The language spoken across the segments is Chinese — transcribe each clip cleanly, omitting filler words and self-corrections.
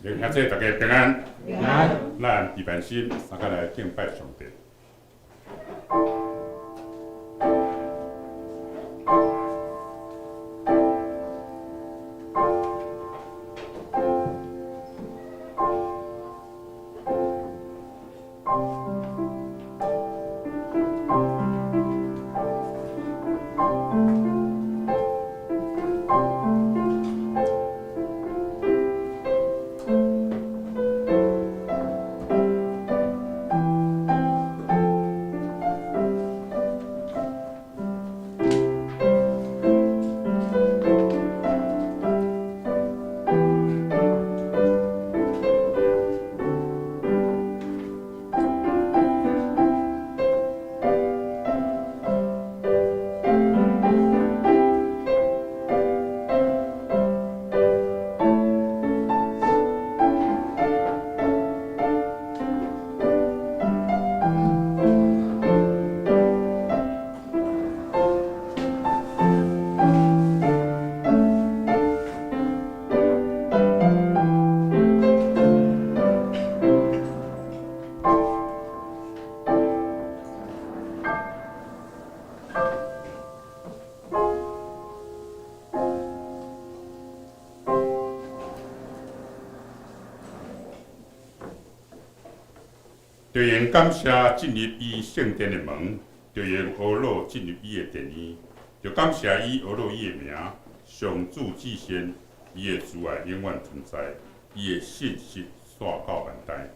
兄弟大家平安。平安。咱一般心，大家来敬拜上帝。就用感谢进入伊圣殿的门，就用俄罗进入伊的殿院，就感谢伊俄罗伊的名，上主至善，伊的慈爱永远存在，伊的信实线到万代。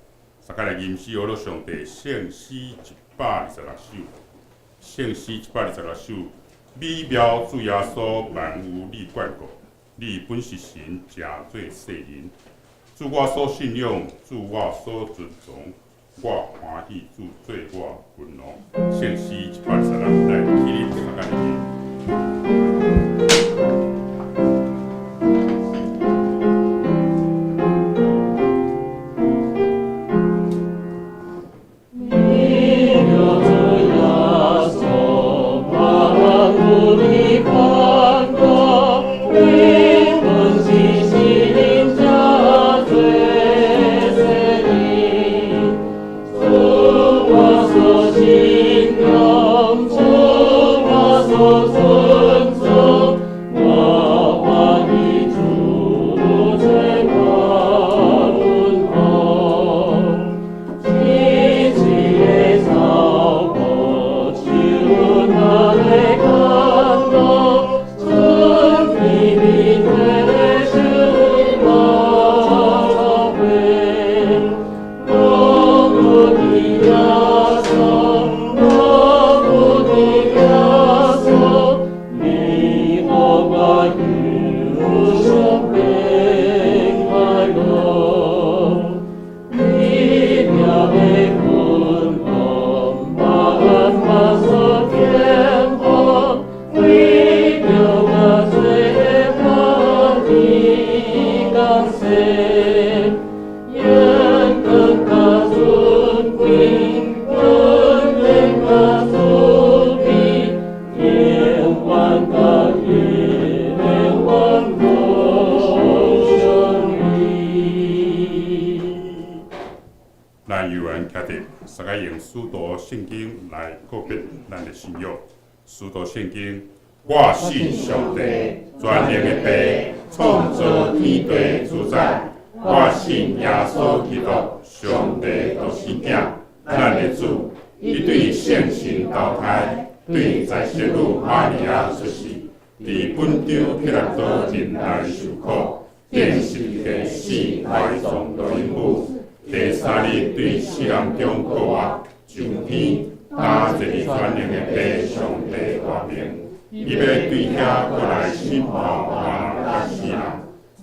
大家来吟诗俄罗上帝圣诗126首，圣诗126首，美妙主耶稣，万有你管顾，你本是神，正做世人。主我所信仰，主我所尊崇。我欢喜主做我君王，圣诗126来起立，大家来念。咱犹原徛伫，大家用书读圣经来告别咱的信仰。书读圣经，我信上帝，全能的爸，创造天地主宰。我信耶稣基督，上帝独生子，咱的主，伊对圣神投胎，对在圣女玛利亚出世，伫本场彼拉多人来受苦，变成第死，埋葬到因母。第三日对死人中复活，上天，担坐伫全能的爸上帝大名，伊要对遐过来审判活人甲死人。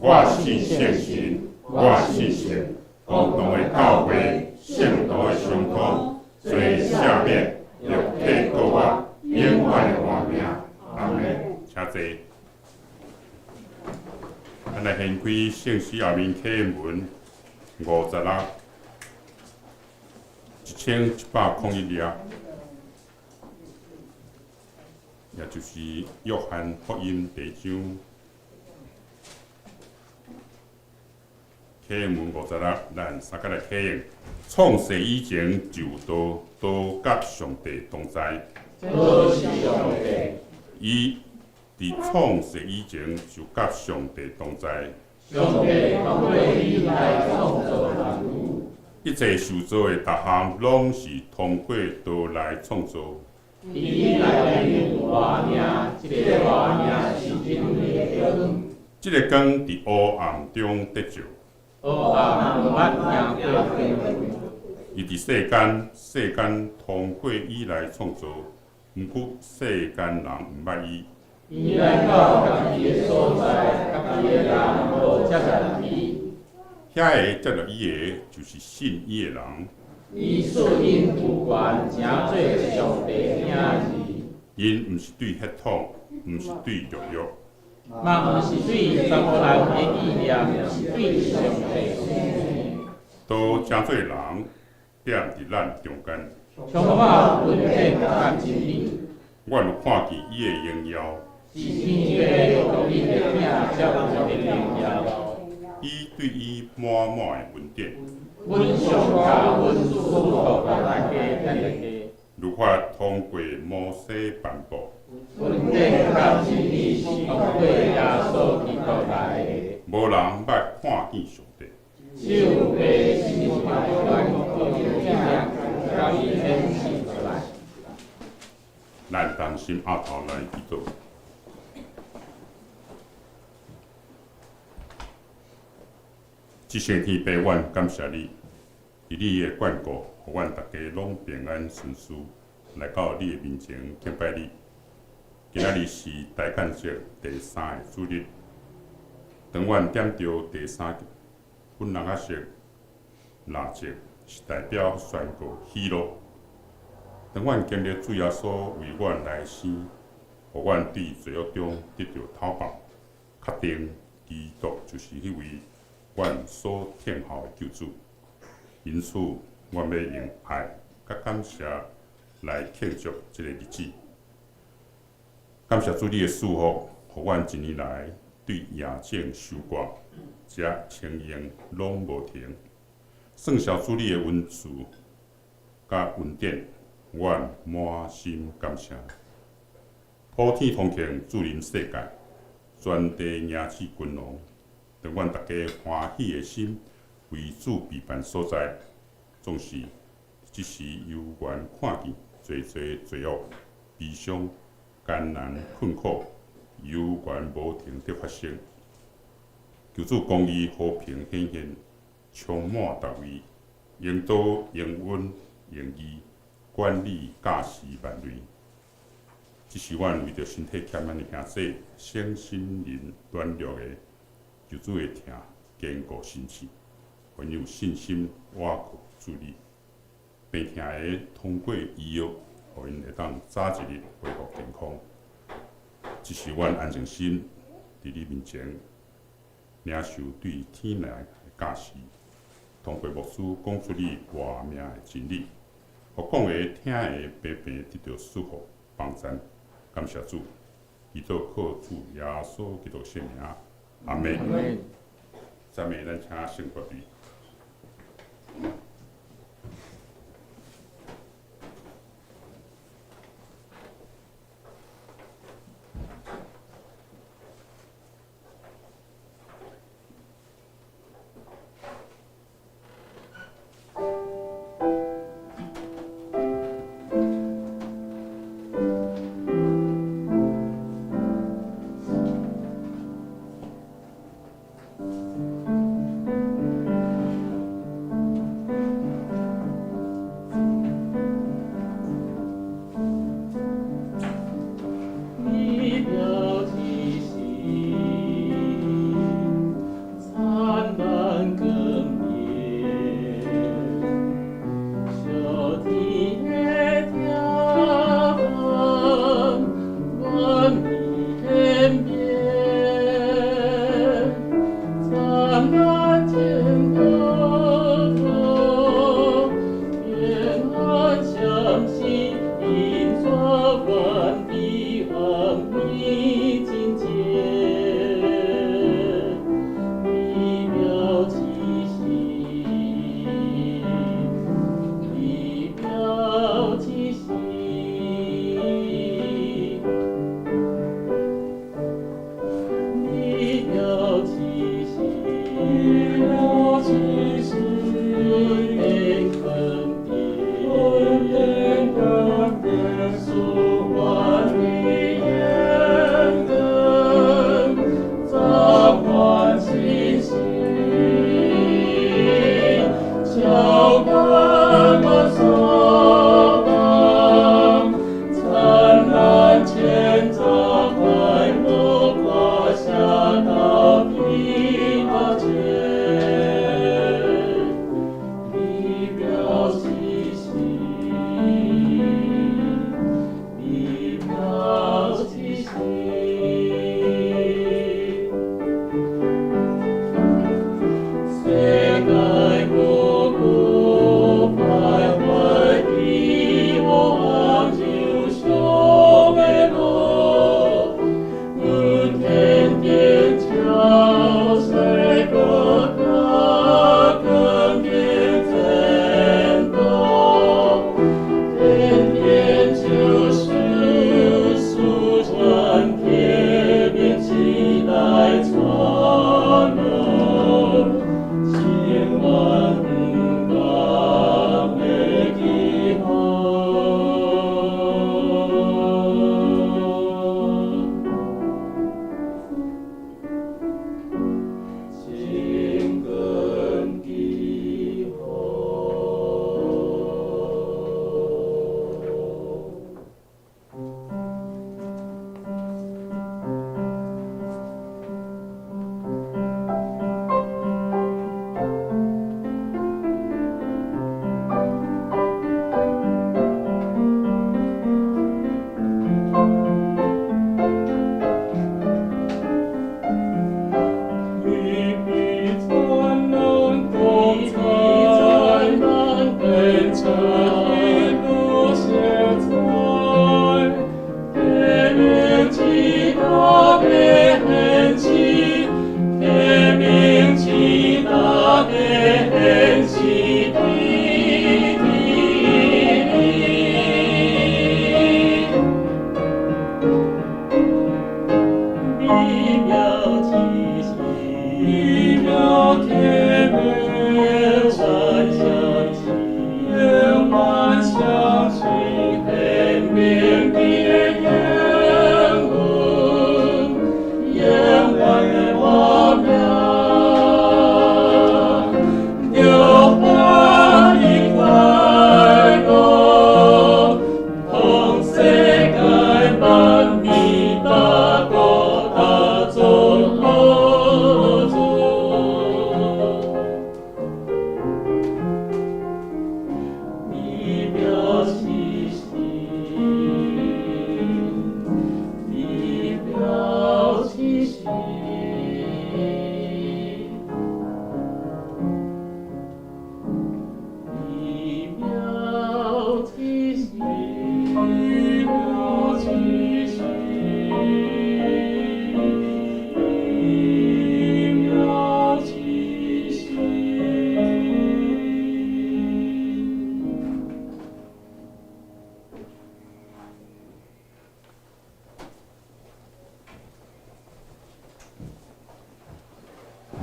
我信圣神，我信神，共同的教会，圣道的相通，罪赦免，肉体复活，永远的活命。阿门。请坐。咱来掀开圣诗后面启文56。1101页，也就是约翰福音第一章启蒙56，咱三个来启用。创世以前就都甲上帝同在。都是上帝。伊伫创世以前就甲上帝同在。上帝通过伊来创造万物。一切受造的逐项，拢是通过道来创造。伫伊内面有活命，即个活命是人类的光。即个光伫黑暗中得救。黑暗毋捌赢过光。伊伫世间通过伊来创造，毋过世间人毋捌伊。伊来到家己的所在，家己的人无接纳伊。遐个接纳伊的，就是信伊的人。伊顺因有权，诚做上帝的囝儿。因毋是对血统，毋是对肉欲，嘛毋是对查某人的意念，是对上帝。都诚做人踮伫咱中间。充满稳定甲真理。我有看见伊的荣耀。是天个独一的囝，才有的荣耀。伊对伊满满的恩典。阮上加阮祝福大家，咱大家。如法通过摩西颁布。稳定甲真理是通过耶稣基督来的。无人捌看见上帝。只有爸是用靠伊的囝，甲伊显示出来。咱同心压头来祈祷。一生天父，阮感谢你，伫你的眷顾，互阮大家拢平安顺遂，来到你的面前敬拜你。今仔日是大干节第3个主日，当阮点着第3粉红仔色蜡烛，是代表宣告喜乐。当阮经历主耶稣为阮来生，互阮伫罪恶中得到讨报，确定基督就是迄位阮所听候的救主。因此，阮要用爱甲感谢来庆祝这个日子。感谢主你的祝福，互阮一年来对疫症受挂，这情形拢无停。算小主你的恩赐甲恩典，阮满心感谢。普天同庆，祝临世界，全地迎起君王，让阮大家欢喜的心为主备办所在。总是即时犹原看见罪恶、悲伤、艰难、困苦，犹原无停的发生。求主公义、和平显现，充满大位，用刀、用恩、用义，管理驾驶万类。这是阮为着身体欠咱的兄弟，身心灵软弱的，求主会听，坚固心志，阮有信心倚靠主你。病痛的通过医药，互因会当早一日恢复健康。这是阮安静心伫你面前，领受对天来的教示，通过牧师讲出你活命的真理，互讲话听的平平得到祝福帮赞。感谢主，祈祷靠主耶稣基督圣名，阿门。赞美咱请圣国队。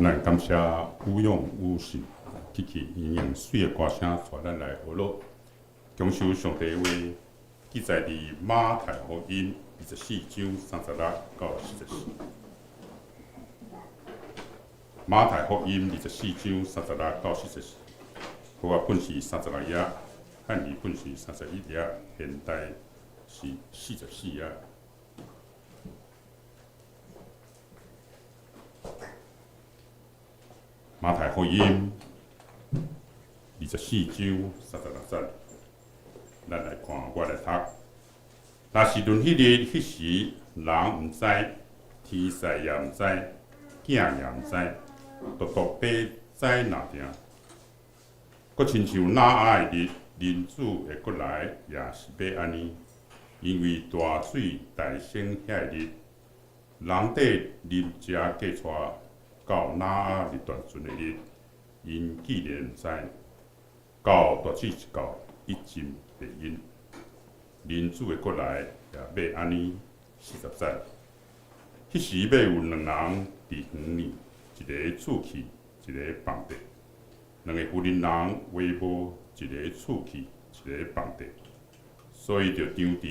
咱感谢有勇有信，祈祈因用水的歌声带咱来和乐，享受上帝话，记载伫马太福音24章36到44。马太福音24章36到44，普话本是36页，汉语本是31页，现代是44页。马太福音24章36节，咱来看，我来读。那时阵迄日迄时，人毋知，天使也毋知，囝也毋知，独独爸知哪定。搁亲像哪阿的日，人子会搁来，也是要安尼。因为大水大升遐日，人得啉食嫁娶。到哪阿日断准的日，因既然毋知，到大水一到，一浸袂因。人子的过来也要安尼40节。迄时要有2人伫园里，一个出去，一个放地，两个妇人人为无一个厝去，一个放地，所以就张持，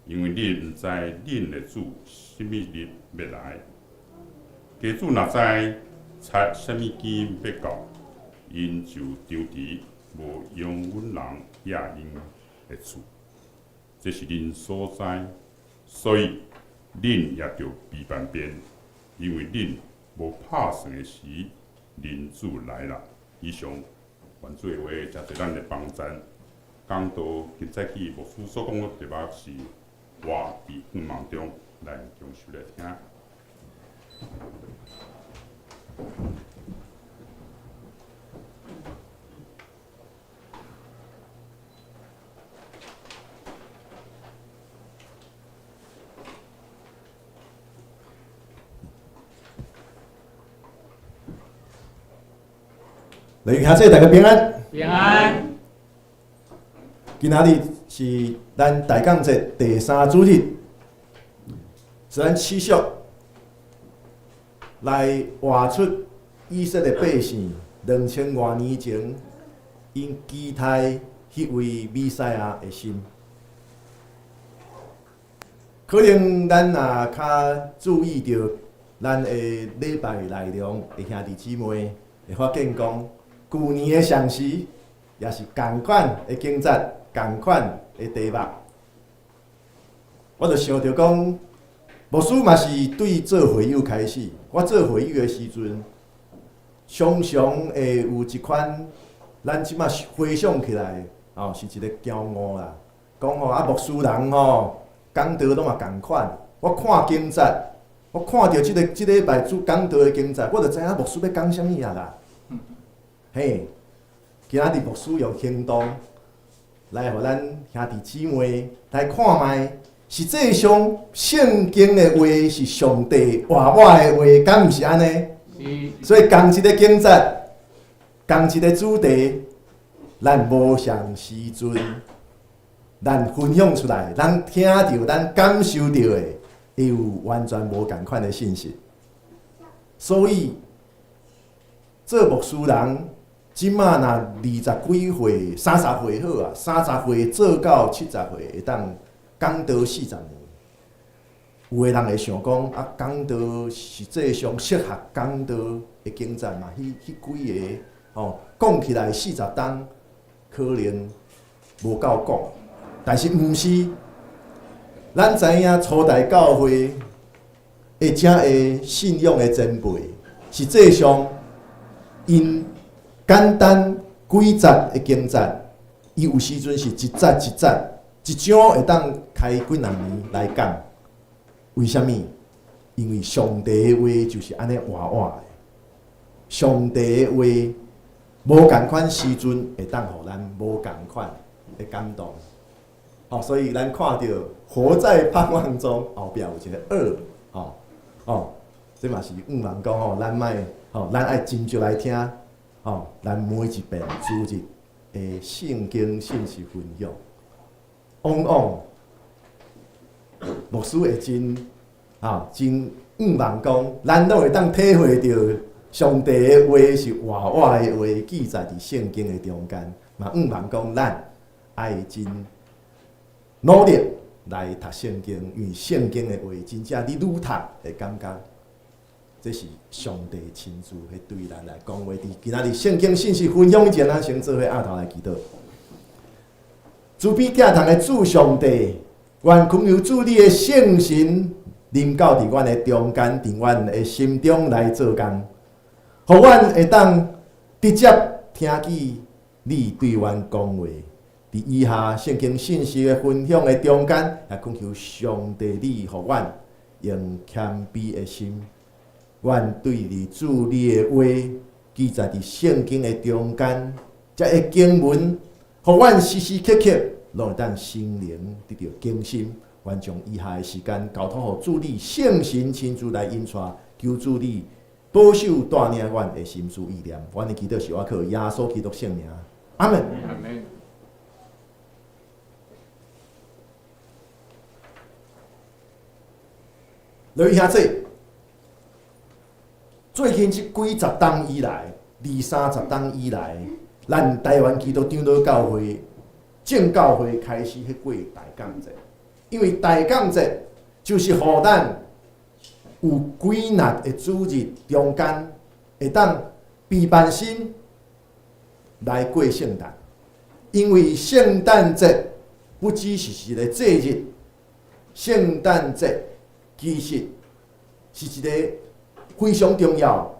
因为恁毋知恁的主什么日要来。家主若知猜什么间要到，因就张持，无用阮人亚因的厝。这是恁所知，所以恁也着避半边，因为恁无拍算的时，恁主来啦。以上原做话，诚侪咱的帮赞。讲到今早起牧师所讲的题目是活伫光芒中，来将受来听。来，兄弟大家平安。平安。今仔日是咱大港节第3主日，是咱启示来画出以色列百姓2000多年前因期待迄位弥赛亚的心。可能咱若较注意到咱的礼拜内容的兄弟姊妹会发现讲。去年的上时，也是同款的经节，同款的题目。我就想着讲，牧师嘛是对做会友开始。我做会友的时阵，常常会有一款，咱即马回想起来，是一个骄傲啦。讲牧师人讲道拢嘛同款。我看经节，我看到即礼拜主讲道的经节，我就知影牧师要讲啥物啊啦。嘿，今仔日牧师用行动来，互咱兄弟姊妹来看卖，实际上圣经的话是上帝话我的话，敢毋是安尼？是。所以同一个经节，同一个主题，咱无上时阵，咱分享出来，咱听到、咱感受到的，会有完全无共款的信息。所以，做牧师人。即马若20几岁、30岁好啊，30岁做到70岁，会当讲道40年。有个人会想讲啊，讲道实际上适合讲道的经节嘛，迄几个讲起来40档可能无够讲，但是毋是，咱知影初代教会或者的信仰的前辈，实际上因。简单几节的经节，伊有时阵是一节一节，一章会当开几两年来讲。为什么？因为上帝的话就是安尼活活的。上帝的话无共款时阵，会当互咱无共款的感动。所以咱看到活在盼望中，后壁有一个这嘛是望讲咱卖咱爱真少来听。咱每一遍主日的圣经信息分享，往往牧师会真望讲，咱都会当体会到上帝的话是活活的话，记载伫圣经的中间。嘛，望讲咱爱真努力来读圣经，因为圣经的话真正你愈读会感觉。这是上帝亲自去对咱来讲话。伫今仔日圣经信息分享前，咱先做伙压头来祈祷。慈悲疼痛的主上帝，愿恳求主你的圣神临到伫阮的中间，伫阮的心中来做工，互阮会当直接听见你对阮讲话。伫以下圣经信息的分享的中间，也恳求上帝你互阮用谦卑的心。阮对你主你的话记载伫圣经的中间，这个经文，互阮时时刻刻拢会当心灵得到更新。阮将以下的时间交托互主你圣神亲自来引带，求主你保守带领阮的心思意念。阮的祈祷是我靠耶稣基督圣名，阿门。阿门。各位兄弟。最近即几十冬以来，20-30冬以来，咱台湾基督长老教会正教会开始去过大降节，因为大降节就是互咱有几日的主日中间，会当备办心来过圣诞。因为圣诞节不只是一个节日，圣诞节其实是一个非常重要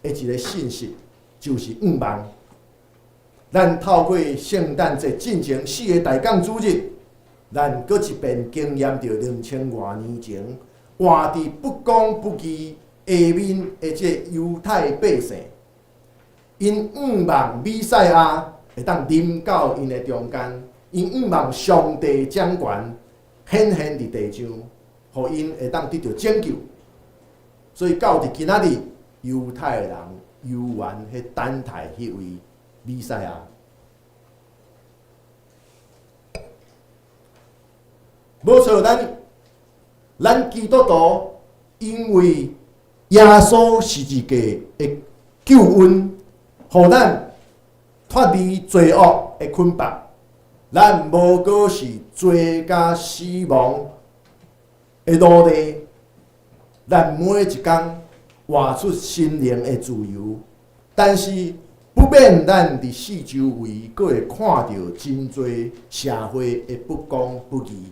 的一个信息，就是愿望。咱透过圣诞节进行4个大降主日，咱搁一遍经验到2000多年前活伫不公不义下面的这犹太百姓，因愿望弥赛亚会当临到因的中间，因愿望上帝掌权显现伫地上，互因会当得到拯救。所以到伫今仔日，犹太人犹原去等待迄位弥赛亚。无错，咱基督徒因为耶稣十字架的救恩，互咱脱离罪恶的捆绑，咱无过是罪甲死亡的奴隶，咱每一天活出心灵的自由。但是不免咱伫四周围，阁会看到真侪社会的不公不义。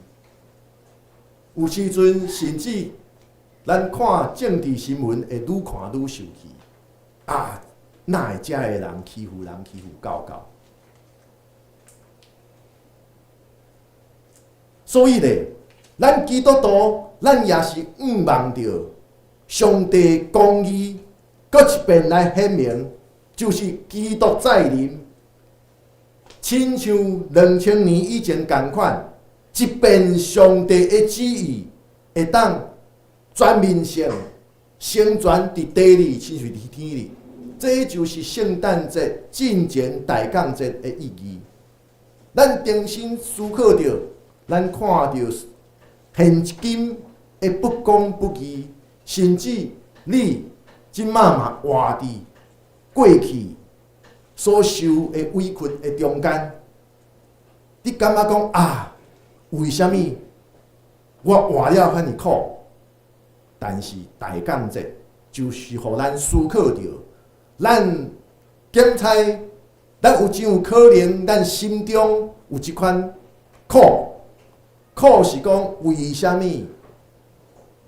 有时阵甚至咱看政治新闻会愈看愈生气，啊，哪会遮个人欺负人欺负到？所以咧，咱基督徒，咱也是愿望着上帝公义，搁一遍来显明，就是基督再临，亲像2000年以前同款。一遍上帝的旨意会当全面性成全伫地里，亲像伫天里。这就是圣诞节进前大降节的意义。咱重新思考着，咱看到现今的不公不义，甚至你即马嘛活伫过去所受的委屈的中间，你感觉讲啊？为什么我活了遐尼苦？但是大降节就是互咱思考着，咱检查，咱有真有可能，咱心中有一款苦，苦是讲为什么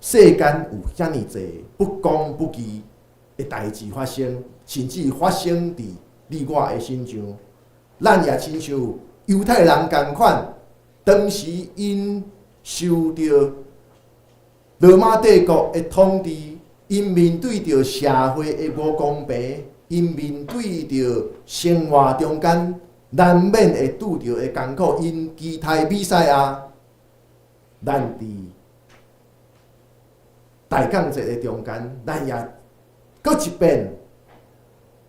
世间有遐尼侪不公不义的代志发生，甚至发生伫你我的身上，咱也亲像犹太人同款。当时因受到罗马帝国的统治，因面对着社会的不公平，因面对着生活中间难免会拄着的艰苦，因期待弥赛亚，咱伫大降节的中间，咱也搁一遍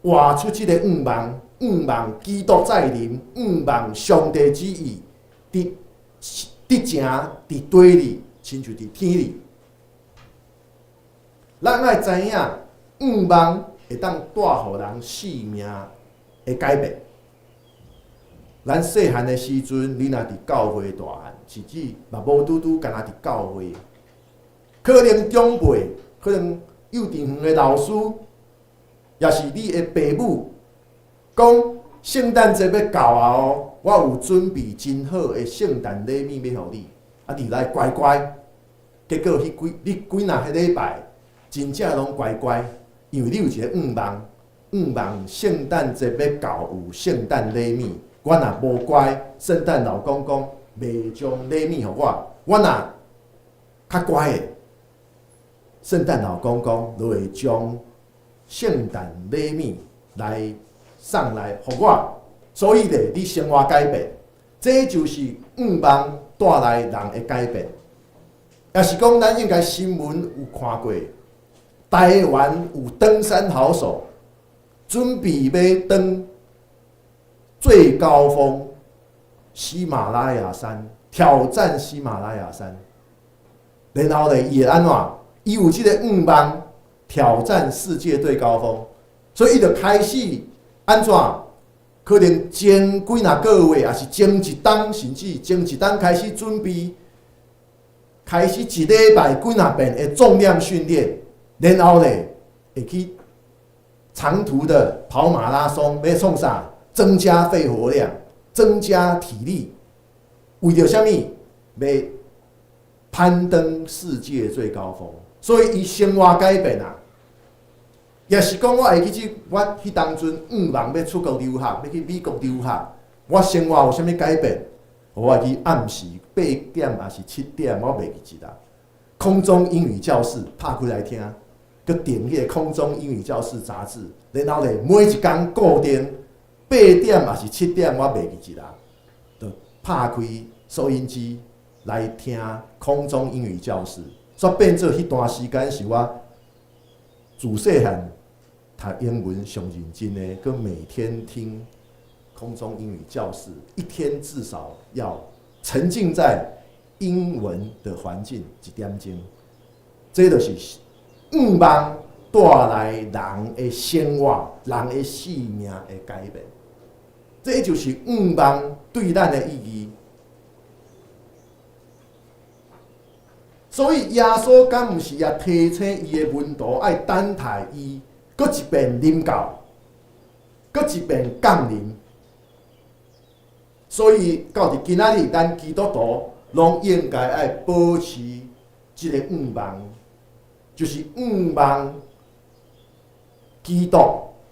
活出这个愿望，愿望基督再临，愿望上帝旨意伫正伫地里，亲像伫天里。咱爱知影，愿望会当带互人生命的改变。咱细汉的时阵，你若伫教会大汉，甚至嘛无拄拄干那伫教会，可能长辈，可能幼稚园的老师，也是你的父母，讲圣诞节要到啊哦。我有准备真好的圣诞礼物要互你，啊，你来乖乖。结果你几若迄礼拜，真正拢乖乖，因为你有一个愿望，愿望圣诞节要到有圣诞礼物。我若无乖，圣诞老公公袂将礼物互我。我若较乖的，圣诞老公公就会将圣诞礼物来送来互我。所以咧，你生活改变，这就是愿望带来人的改变。也是讲，咱应该新闻有看过，台湾有登山好手准备要登最高峰喜马拉雅山，挑战喜马拉雅山。然后咧，伊会安怎？伊有即个愿望，挑战世界最高峰，所以伊就开始安怎？可能前几若个月，也是前一冬，甚至前一冬开始准备，开始一礼拜几若遍的重量训练，然后咧会去长途的跑马拉松，要创啥？增加肺活量，增加体力，为着啥物？要攀登世界最高峰，所以伊生活改变啊。也是讲，我会记我迄当阵5万要出国留学，要去美国留学，我生活有啥物改变？我会记暗时8点还是7点，我袂记啦。空中英语教室拍开来听，佮订迄个空中英语教室杂志，然后咧每一天固定8点还是7点，我袂记啦，就拍开收音机来听空中英语教室，所以变做迄段时间是我自细汉读英文上认真的，佮每天听空中英语教室，一天至少要沉浸在英文的环境1点钟，这就是5万带来人的生活、人的生命的改变。这就是5万对咱的意义。所以耶稣敢毋是也提醒伊的门徒爱等待伊，搁一遍临到，搁一遍降临。所以到伫今仔日，咱基督徒拢应该爱保持即个5万，就是5万基督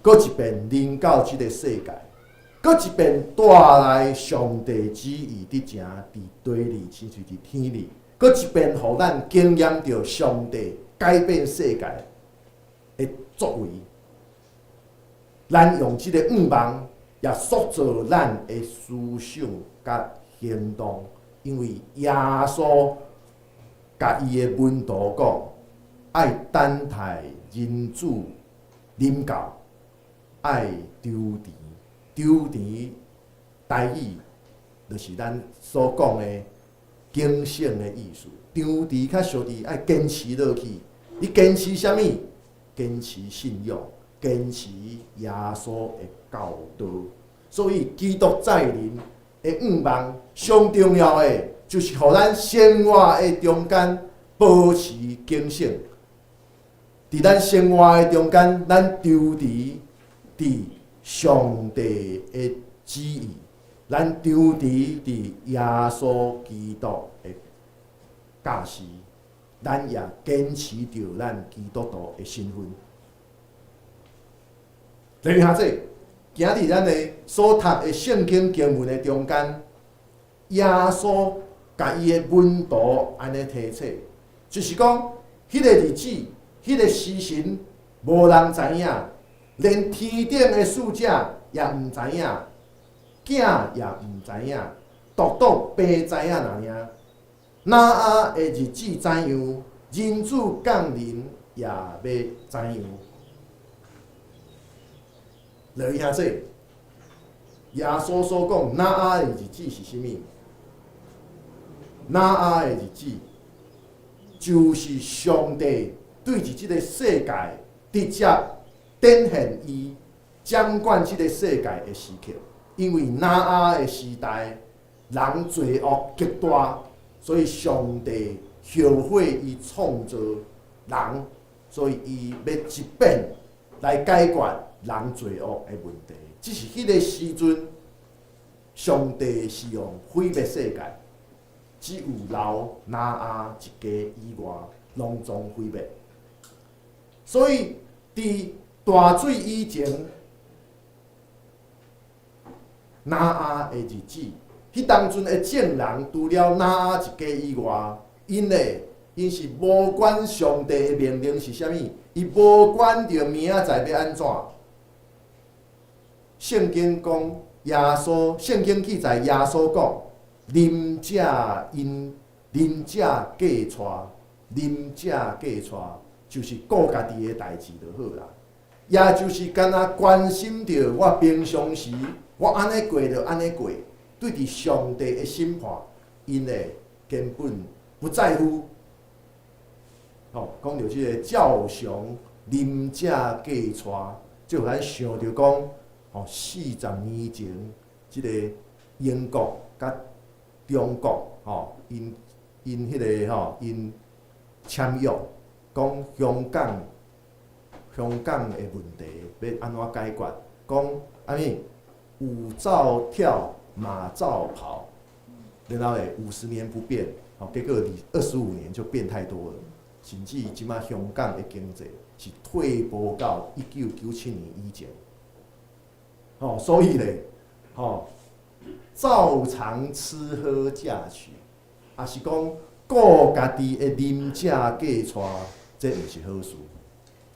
搁一遍临到即个世界，搁一遍带来上帝旨意伫正伫地里，亲像伫天里。搁一遍，互咱经验到上帝改变世界的作为，咱用即个5万也塑造咱的思想甲行动，因为耶稣甲伊的门徒讲，爱等待人子临到，爱丢钱，丢钱台语就是咱所讲的。警醒的意思，张持较俗字爱坚持落去。你坚持啥物？坚持信仰，坚持耶稣的教导。所以基督再临的5万，上重要的就是互咱生活的中间保持警醒。伫咱生活的中间，咱丢持伫上帝的旨意。咱丢伫伫耶稣基督的教示，咱也坚持着咱基督徒的身份。弟兄下子，今日咱的所读的圣经经文的中间，耶稣甲伊的门徒安尼提醒，就是讲，迄个日子，迄个时辰，无人知影，连天顶的使者也毋知影。囝也毋知影，独独爸知影哪尔。哪的日子怎样，人子降临也要怎样。落去遐说，耶稣所讲哪的日子是啥物？哪的日子，就是上帝对伫即个世界直接展现伊掌管即个世界的时刻。因为那的时代，人罪恶极大，所以上帝后悔伊创造人，所以伊要一遍来解决人罪恶的问题。只是迄个时阵，上帝是用毁灭世界，只有留那一家以外，拢总毁灭。所以伫大水以前。那的日子，迄当阵的证人，除了那一家以外，因是无管上帝的命令是啥物，伊无管着明仔载要安怎。圣经讲耶稣，圣经记载耶稣讲，啉者因啉者嫁娶，啉者嫁娶，就是顾家己的代志就好啦。也就是干那关心着我平常时。我安尼过就安尼过，对伫上帝的审判，因诶根本不在乎。讲到即个照常啉者嫁娶，就互咱想着讲，40年前，即个英国甲中国，因迄个因签约，讲香港的问题要安怎解决？讲安尼，舞照跳，马照跑，然后嘞50年不变，结果25年就变太多了，甚至即马香港的经济是退步到1997年以前，所以咧，照常吃喝嫁娶，也是讲顾家己的啉食嫁娶，这毋是好事。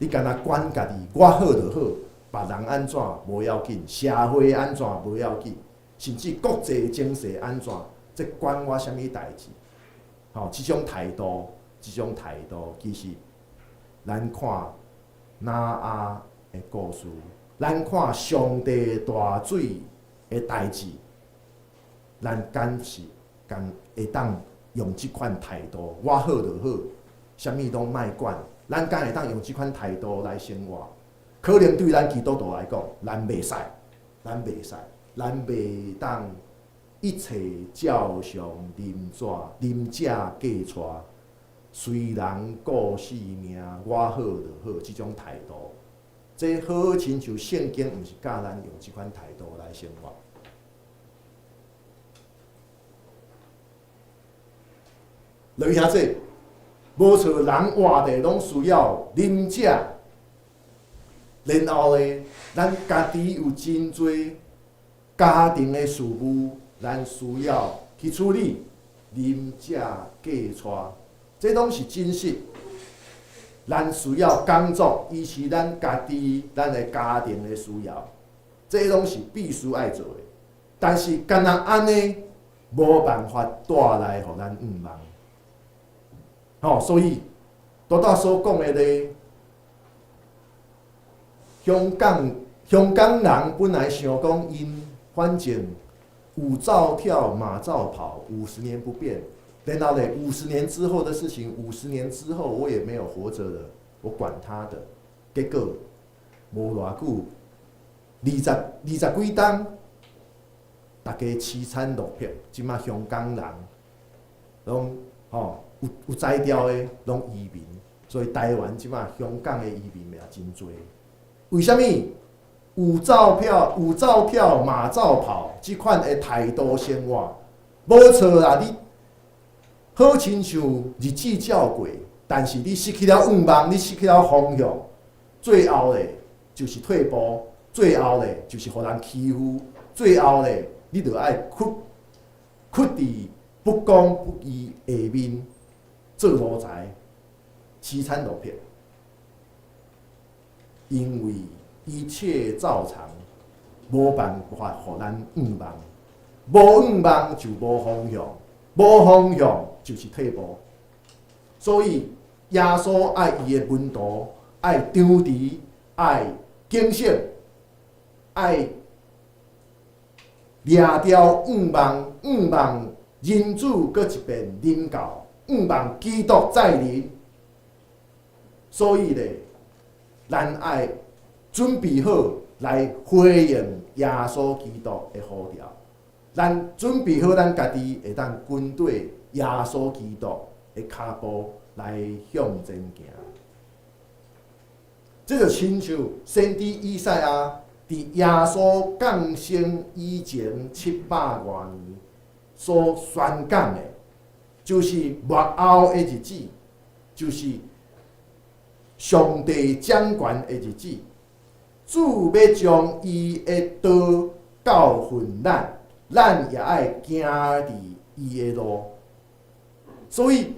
你干那管家己，我好就好，别人安怎无要紧，社会安怎无要紧，甚至国际情势安怎，这管我啥物代志？即种态度，其实咱看拿阿的故事，咱看上帝大水的代志，咱敢是会当用即款态度，我好就好，啥物拢莫管。咱敢会当用即款态度来生活？可能对咱基督徒来讲，咱袂使，咱袂当一切照常啉者嫁娶，随人顾性命，我好就好，即种态度，这好亲像圣经，毋是教咱用即款态度来生活。落兄弟，无错，人活着拢需要啉食，然后咧，咱家己有真侪家庭的事务，咱需要去处理，啉食嫁娶，这拢是真实。咱需要工作，伊是咱家己咱的家庭的需要，这拢是必须爱做的。但是干那安尼，无办法带来互咱毋忙。所以多大所讲的咧，香港人本来想讲因反正舞照跳，马照跑，50年不变。然后咧，50年之后的事情，50年之后我也没有活着了，我管他的。结果无偌久，20几冬，大家凄惨落魄，即马香港人拢有才调的拢移民，所以台湾即马香港的移民也真多。为什么？舞照跳，马照跑，即款的态度生活，无错啦！你好亲像日子照过，但是你失去了愿望，你失去了方向，最后咧就是退步，最后咧就是互人欺负，最后咧你就爱屈伫不公不义下面。做奴才，凄惨落魄，因为一切照常，无办法互咱愿望，无愿望就无方向，无方向就是退步。所以耶稣爱伊的门徒，爱张持，爱警醒，爱掠掉愿望，人主搁一遍临到。愿望基督再临，所以咧，咱爱准备好来回应耶稣基督的呼召。咱准备好咱家己会当跟对耶稣基督的脚步来向前行。这就亲像先知以赛亚伫耶稣降生以前700多年所宣讲的。就是末后的日子，就是上帝掌权的日子。主要将伊的道教训咱，咱也爱行伫伊的路。所以，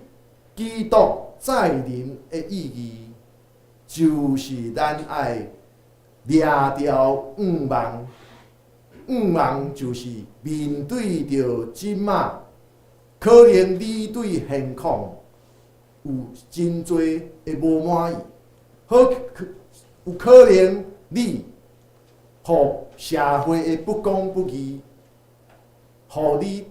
基督再临的意义，就是咱爱掠掉愿望。愿望就是面对着即马。可能你对现况有真多的无满意，有可能你互社会的不公不义，互你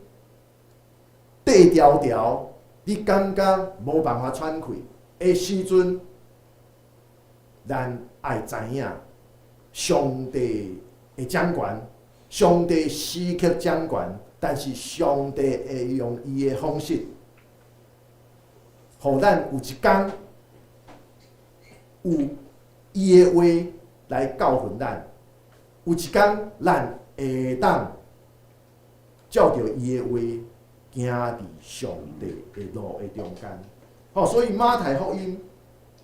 底条条，你感觉无办法喘气的时阵，咱爱知影上帝的掌权，上帝时刻掌权，但是上帝会用伊的方式，互咱有一天有伊的话来教训咱，有一天咱会当照着伊的话行伫上帝的路的中间。所以马太福音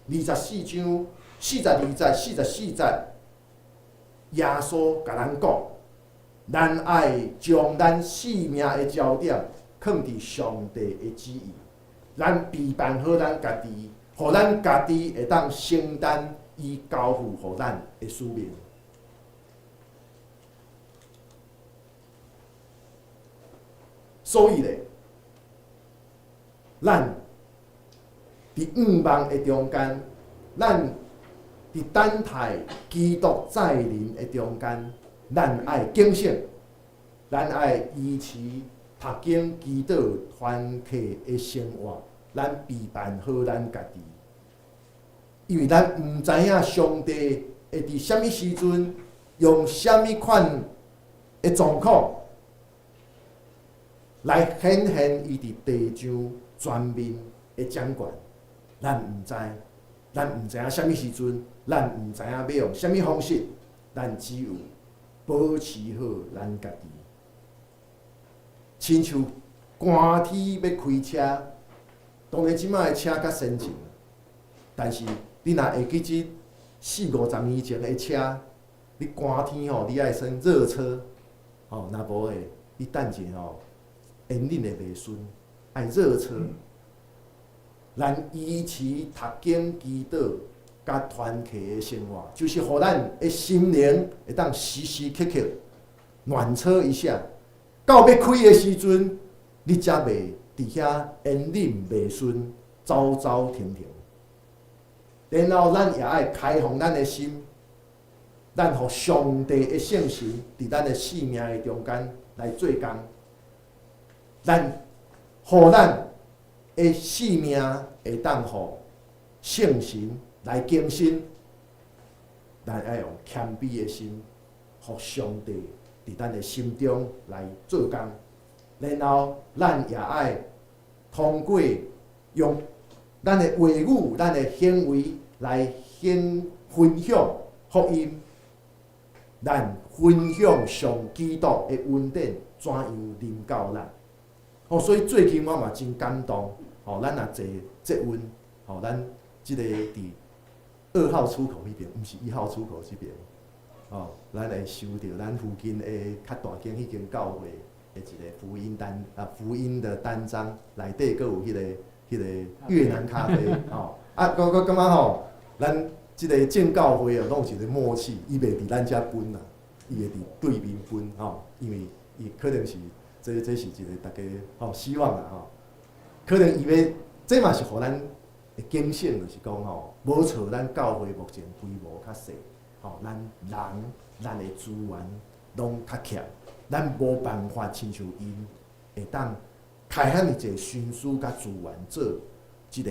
24章42节、44节，耶稣甲咱讲，咱爱将咱生命的焦点放伫上帝的旨意，咱备办好咱家己，互咱家己会当承担伊交付互咱的使命。所以咧，咱伫五望的中间，咱伫等待基督再临的中间，咱爱警醒，咱爱维持读经祈祷团契的生活，咱备办好咱家己，因为咱毋知影上帝会伫什么时阵，用什么款的状况来显现伊伫地上全面的掌权。咱毋知，咱毋知影什么时阵，咱毋知影要用什么方式，咱只有保持好咱家己。亲像寒天要开车，当然即摆的车较先进，但是你若会记即40-50年前的车，你寒天你爱先热车，若无诶，你等者烟恁会袂顺，爱热车。咱维持读经祈祷甲团契的生活，就是互咱的心灵会当时时刻刻暖车一下。到要开的时阵，你才袂伫遐烟啉袂顺，走走停停。然后咱也爱开放咱的心，咱互上帝的圣神伫咱的生命的中间来做工，咱互咱的生命会当互圣神来更新，咱要用谦卑的心，互上帝伫咱的心中来做工。然后咱也爱通过用咱的话语、咱的行为来分享福音，咱分享上基督的恩典怎样临到咱。所以最近我嘛真感动。咱若坐捷运，咱即个伫2号出口迄边，毋是1号出口即边，咱会收到咱附近的较大间迄间教会的一个福音的单张，内底佫有迄个越南咖啡，我感觉咱即个正教会拢有一个默契，伊袂伫咱遮分啦，伊会伫对面分，因为伊可能是这是一个大家希望啦，可能伊要，这嘛是互咱的警醒，就是讲无错，咱教会目前规模较细，咱的资源拢较欠，咱无办法亲像因会当开遐尔济心思甲资源做一个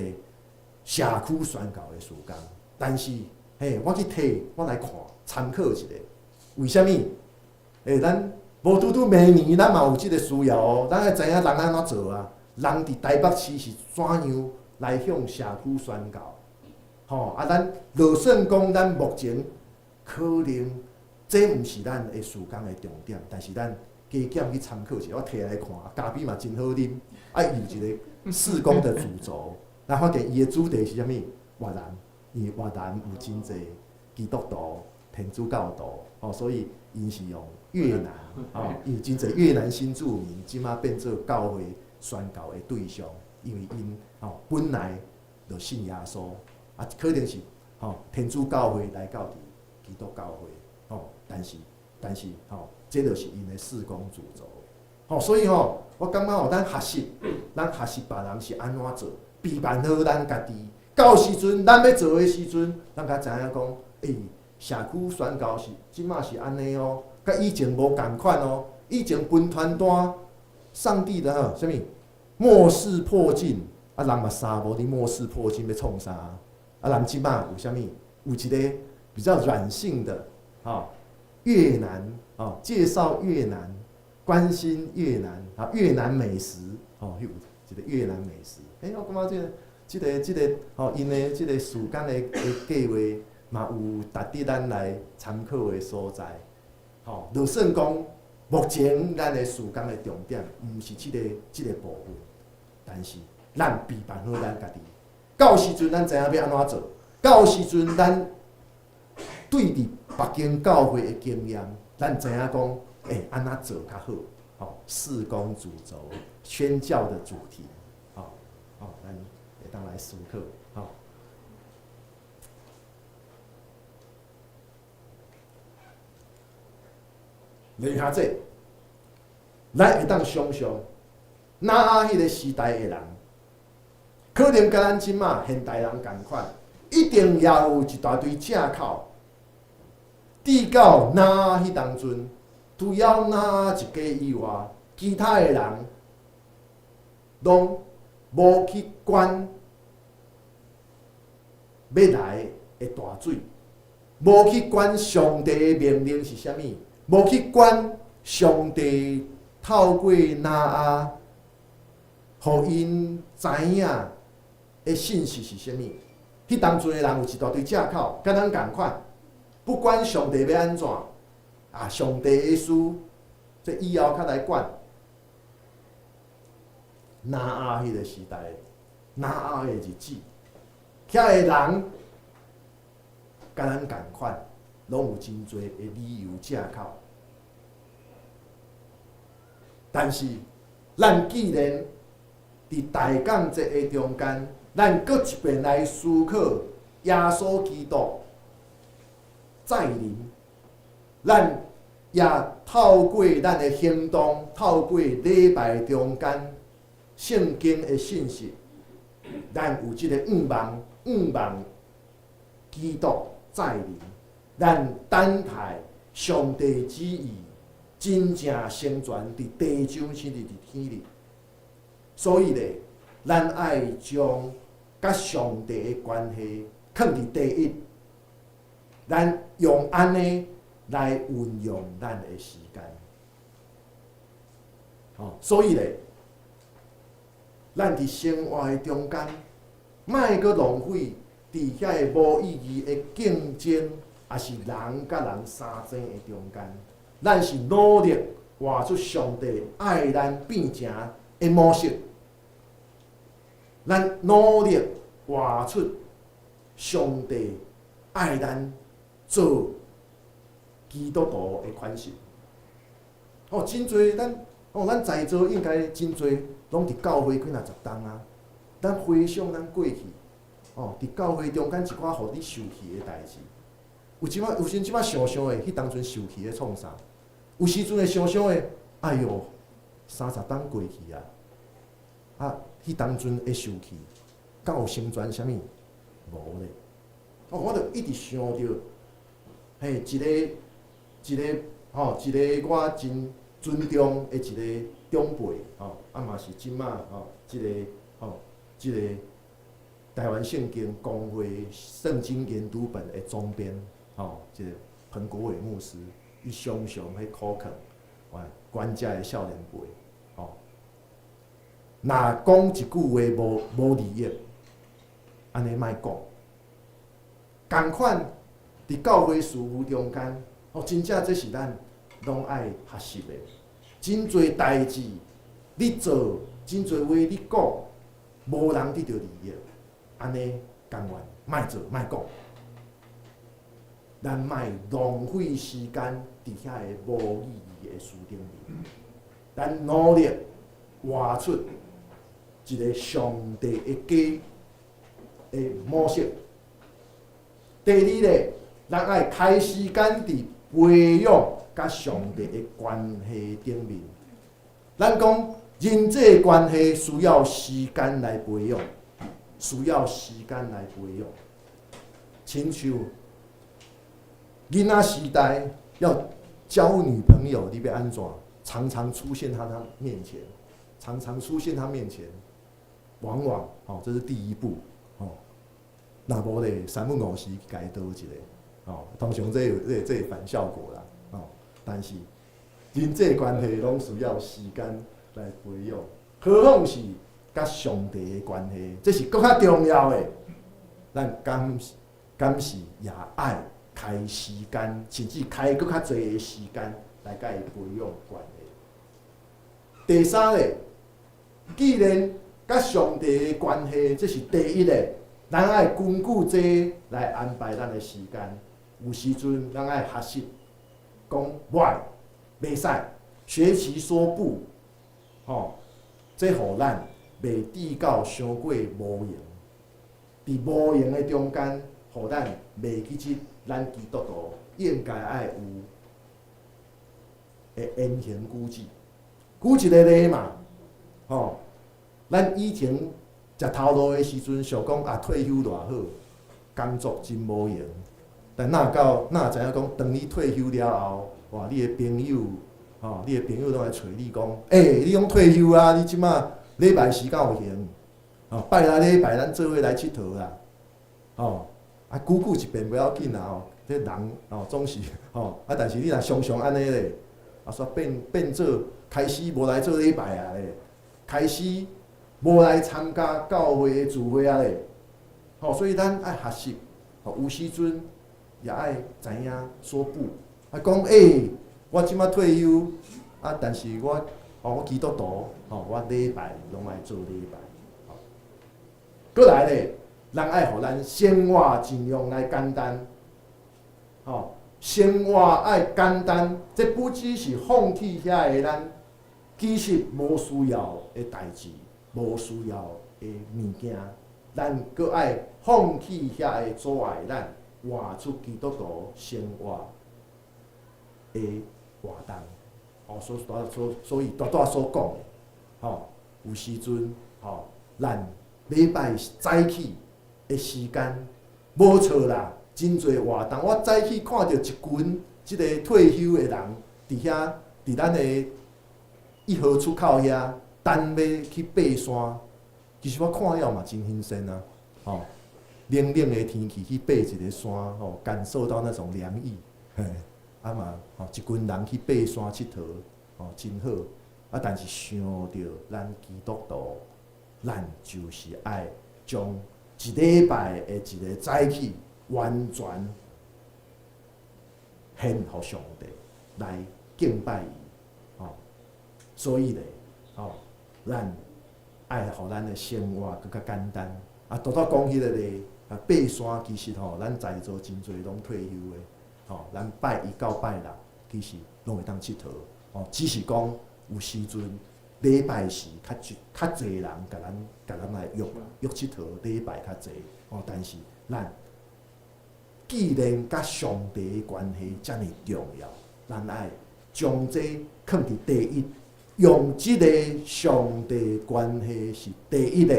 社区宣教的事工。但是，我去摕，我来看参考一下，为虾米？咱无拄拄明年，咱嘛有即个需要哦，咱要知影人安怎做啊？人伫台北市是怎样来向社区宣教？咱就算讲咱目前可能这毋是咱的事工的重点，但是咱加减去参考一下，我摕来看，咖啡嘛真好啉，有一个事工的主轴，咱发现伊的主题是啥物？越南，因为越南有真侪基督徒、天主教徒，所以因是用越南，因为真侪越南新住民，即马变做教会宣教的对象，因为因本来就信耶稣，可能是天主教会来到基督教会，但是这就是因的事工主轴，所以我感觉咱学习别人是安怎做，备办好咱家己，到时阵咱要做的时阵，咱甲知影讲，社区宣教是即马是安尼哦，甲以前无共款哦，以前分传单。上帝的什么末世迫近，人嘛三无伫末世迫近要创啥？人即摆有啥物？有一个比较软性的，越南介绍越南，关心越南越南美食有一个越南美食。我感觉这个因的这个时间的计划嘛有值得咱来参考的所在。就算讲目前咱的时间的重点毋是这个部分，但是咱备办好咱家己。到时阵咱知影要安怎做，到时阵咱对伫北京教会的经验，咱知影讲安怎做较好。事工主轴，宣教的主题，咱会当来思考。连下这，咱会当想象，那迄个时代的人，可能甲咱即马现代人同款，一定也有一大堆借口，至到那迄当阵，除了那一家以外，其他的人拢无去管要来的大水，无去管上帝的命令是啥物。无去管上帝透过那啊，互因知影的信息是啥物。迄当阵的人有一大堆借口，甲咱共款，不管上帝要安怎，上帝的事，这以后较来管。那啊，迄个时代，那啊的日子，遐个人甲咱共款。拢有真侪的理由借口，但是咱既然伫大港节的中间，咱搁一遍来思考耶稣基督再临，咱也透过咱的行动，透过礼拜中间圣经的信息，咱有即个望基督再临。咱等待上帝旨意真正成全伫地上，甚至伫天里。所以咧，咱爱将甲上帝的关系放伫第一，咱用安尼来运用咱的时间。所以咧，咱伫生活的中间，莫阁浪费伫遐个无意义的竞争。也是人甲人相争的中间，咱是努力活出上帝爱咱变成的模式。咱努力活出上帝爱咱做基督徒的款式。真侪咱在座应该真侪拢伫教会几若10冬啊。咱回想咱过去，伫教会中间一寡互你受气的代志。有时即摆想想的，迄当阵受气的创啥？有时阵会想想的，哎哟，30冬过去啊，迄当阵会受气，敢有成全啥物？无咧。我着一直想着，一个我真尊重的一个长辈，嘛是即马即个台湾圣经公会圣经研读本的总编。即个彭国伟牧师，伊常常迄苦劝，管遮的少年辈，若讲一句话无利益，安尼莫讲。共款伫教会事务中间，真正这是咱拢爱学习的。真侪代志你做，真侪话你讲，无人得到利益，安尼甘愿莫做莫讲。咱莫浪费时间伫遐个无意义的事顶面，咱努力活出一个上帝的家的模式。第二咧，咱爱开时间伫培养甲上帝的关系顶面。咱讲人际关系需要时间来培养，需要时间来培养，亲像。囡仔时代要交女朋友，你要安怎？常常出现他面前，往往这是第一步若无咧3分5时家倒一个，通常这有反效果啦，但是人际关系拢需要时间来培养，何况是甲上帝的关系，这是更较重要的。咱敢是也爱开时间，甚至开更较侪的时间来甲伊培养关系。第三个，既然甲上帝的关系，这是第一个，咱爱根据这来安排咱的时间。有时阵，咱爱学习，讲袂使，学习说不，这互咱袂抵到伤过无用。伫无用的中间，互咱袂记起咱基督徒应该爱有的言行举止。举一个例嘛，咱以前食头路的时阵，想讲退休偌好，工作真无用。但哪知影讲，当你退休了后，你的朋友，你的朋友拢来找你讲，你讲退休啊，你即马礼拜时敢有闲？拜六礼拜咱做伙来佚佗啦，久一遍不要紧啦，这人总是但是你若常常安尼咧，煞变做开始无来做礼拜啊咧，开始无来参加教会的聚会啊咧，所以咱爱学习，有时阵也爱知影说不，讲我即马退休但是我基督徒我礼拜拢爱做礼拜。过来咧，咱爱互咱生活尽量来简单，生活爱简单，这不只是放弃遐个咱其实无需要的代志，无需要的物件，咱搁爱放弃遐个阻碍咱活出基督徒生活的活动。所以大所讲的，有时阵咱礼拜早起的时间无错啦，真侪活动。我早起看到一群即个退休的人伫遐，伫咱的1号出口遐等要去爬山。其实我看了嘛真新鲜啊！冷冷的天气去爬一个山，感受到那种凉意。一群人去爬山佚佗，真好。但是想到咱基督徒。咱就是爱将一礼拜的一个早起完全献予上帝来敬拜伊，所以咧，咱爱互咱的生活更较简单。拄讲迄个咧，爬山其实咱在座真侪拢退休的，咱拜1到拜6其实拢会当佚佗，只是讲有时阵。礼拜时较侪人甲咱来约佚佗，礼拜较侪但是咱既然甲上帝的关系遮尔重要，咱爱将这放伫第一，用即个上帝关系是第一个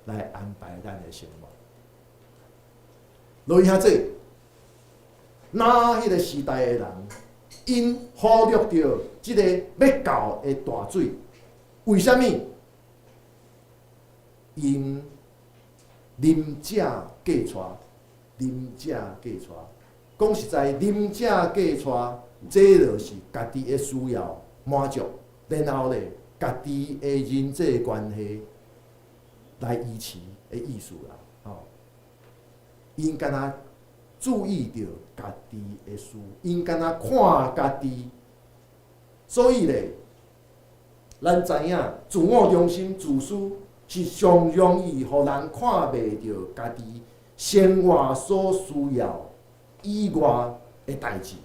来安排咱的生活。落去遐济，哪迄个时代的人，因忽略着即个要到的大水。为什么？因啉者嫁娶，啉者嫁娶。讲实在，啉者嫁娶，这就是家己的需要满足，然后咧，家己的人际关系来维持的意思啦。因敢若注意着家己的事，因敢若看家己，所以咧。咱知影，自我中心、自私是上容易互人看袂到家己生活所需要以外的代志。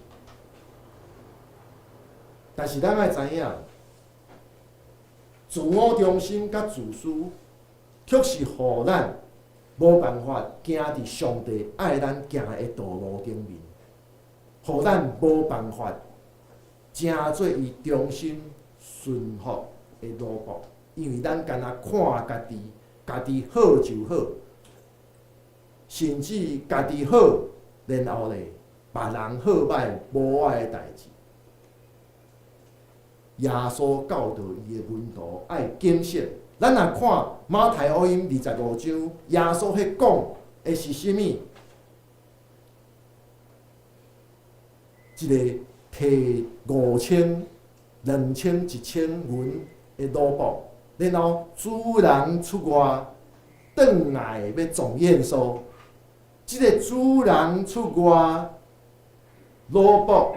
但是咱爱知影，自我中心甲自私，却是互咱无办法行伫上帝爱咱行的道路顶面，互咱无办法成做伊中心。顺服的奴仆，因为咱干若看家己，家己好就好，甚至家己好，然后咧，别人好歹无我的代志。耶稣教导伊的门徒爱警醒。咱若看马太福音25章，耶稣迄讲的是啥物？一个摕5000、2000、1000元的萝卜，然后主人出外，转来要总验收。即个主人出外，萝卜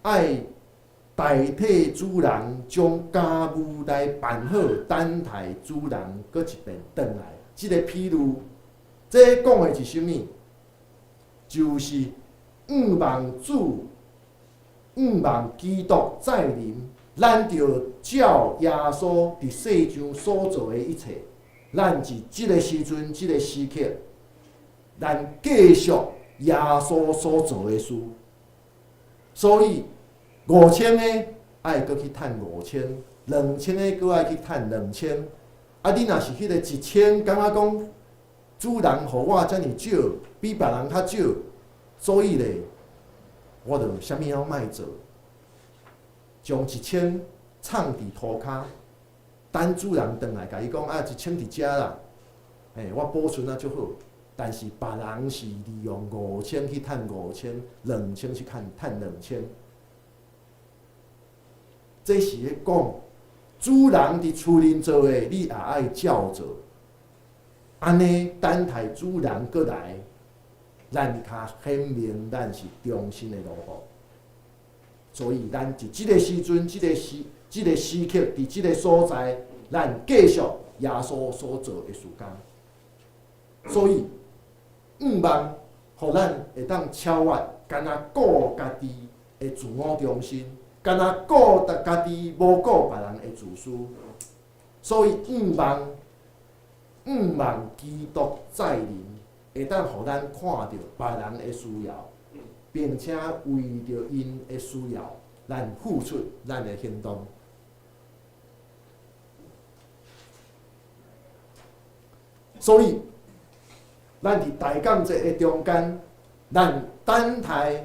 爱代替主人将家务来办好，等待主人搁一遍转来。即个譬如，这讲的是啥物？就是仰望基督再临，咱着照耶稣伫世上所做的一切，咱伫即个时阵、即个时刻，咱继续耶稣所做的事。所以5000个爱搁去趁5000，2000个搁爱去趁2000。啊，你若是迄个1000，感觉讲主人互我遮尔少，比别人较少，所以咧，我着啥物拢莫做，将1000藏伫涂骹，等主人转来，甲伊讲啊，1000伫遮啦，我保存啊足好。但是别人是利用5000去趁5000，2000去趁2000，这是咧讲主人伫厝内做诶，你也爱照做。安尼等待主人过来，咱较显明咱是忠心诶萝卜。所以咱伫即个时阵、即个时刻、伫即个所在，咱继续耶稣所做诶事工。所以仰望，互咱会当超越，干那顾家己诶自我中心，干那顾家己，无顾别人诶自私。所以仰望基督再临，会当互咱看到别人诶需要，并且为着因诶需要，咱付出咱诶行动。所以，咱伫大讲节的中间，咱等待，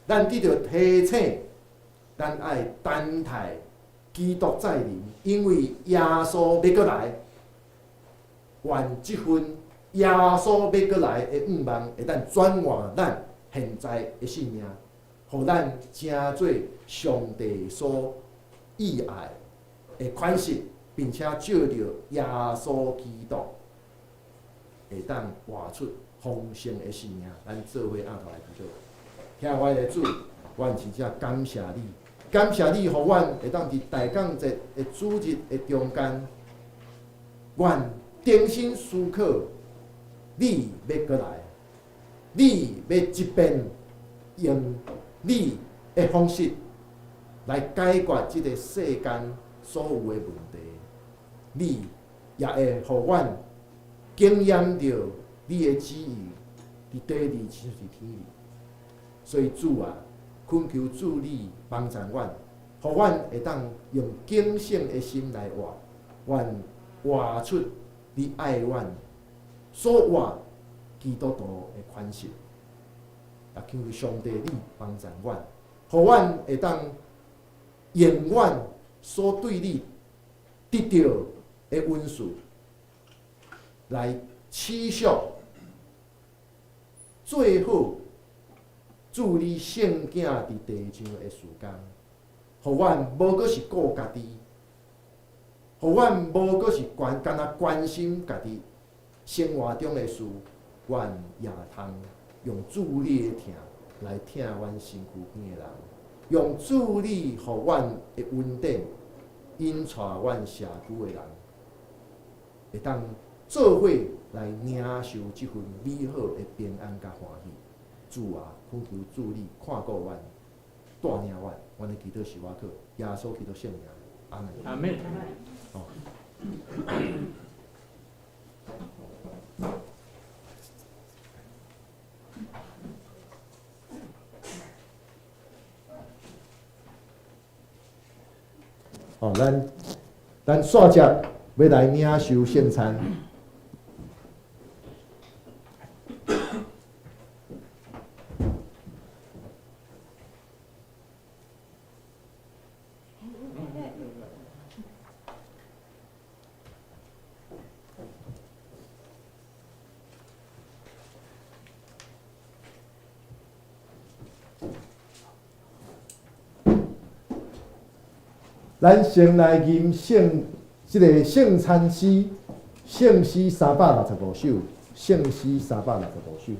咱得着提醒，咱爱等待基督再临，因为耶稣要过来。愿即份耶稣要过来的仰望，会当转换咱现在的生命，互咱成做上帝所喜爱的款式，并且照着耶稣基督，会当活出丰盛的生命。咱做伙按头来祈祷。亲爱我的主，阮真正感谢你，感谢你，互阮会当伫大讲节的主日的中间，阮定心思考，你要过来，你要即便用你的方式来解决即个世间所有的问题，你也会互阮经验到你的旨意伫地里，亲像是天里。所以主啊，恳求主你帮助阮，互阮会当用敬虔的心来活，阮活出你爱阮所活基督徒的款式。也求上帝你帮助阮，互阮会当用阮所对你得到的恩赐来持续做好助你圣囝伫地上的事工，互阮无阁是顾家己，互阮无阁是干那关心家己生活中的事，阮也通用主你的疼来疼阮身躯边的人，用主你互阮的恩典引带阮社区的人，会当做伙来领受即份美好的平安甲欢喜。主啊，恳求主你看顾阮，带领阮。阮的祈祷是我靠耶稣基督圣名，阿门。阿门。咱煞只要来领受圣餐。咱先来吟即个圣餐诗，圣诗365首，圣诗365首。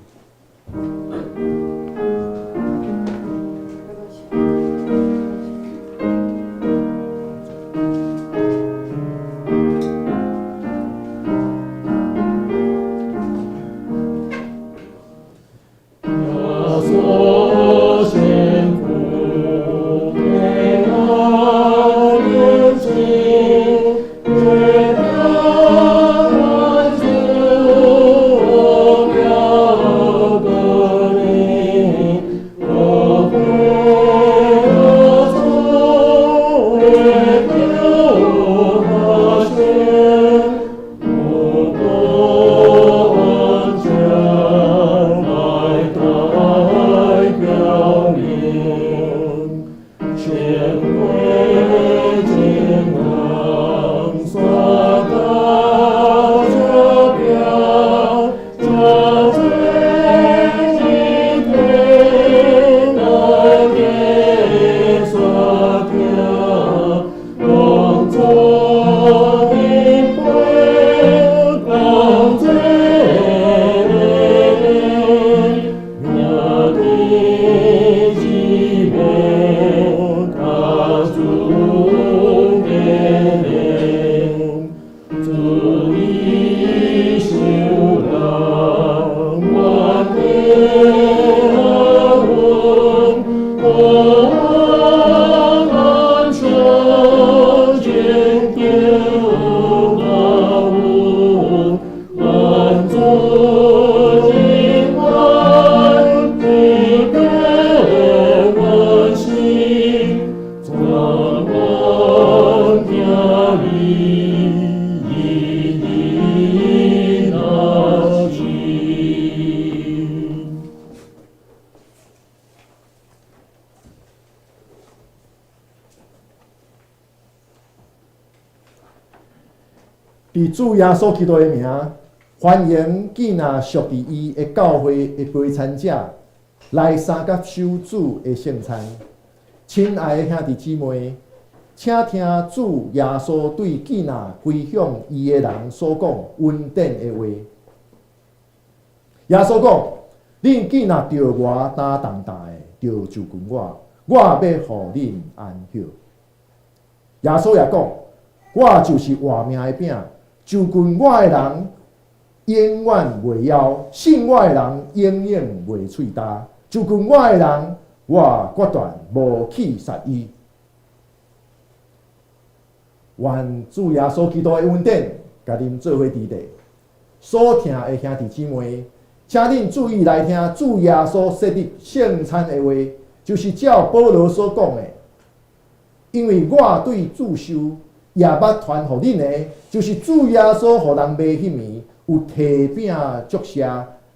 伫主耶稣基督的名，欢迎记若属伫伊的教会的陪参者来参加守主的圣餐。亲爱的兄弟姊妹，请听主耶稣对记若归向伊的人所讲恩典的话。耶稣讲：“恁记若着我担重担的，就就近我，我要互恁安息。”耶稣也讲：“我就是活命的饼。”就近我的人，永远袂枵；信我的人，永远袂喙焦。就近我的人，我决断无去杀伊。愿主耶稣基督的恩典，甲恁做伙伫地。所听的兄弟姊妹，请恁注意来听主耶稣设立圣餐的话，就是照保罗所讲的，因为我对主受。也捌传互恁的，就是主耶稣互人卖迄暝，有提饼祝谢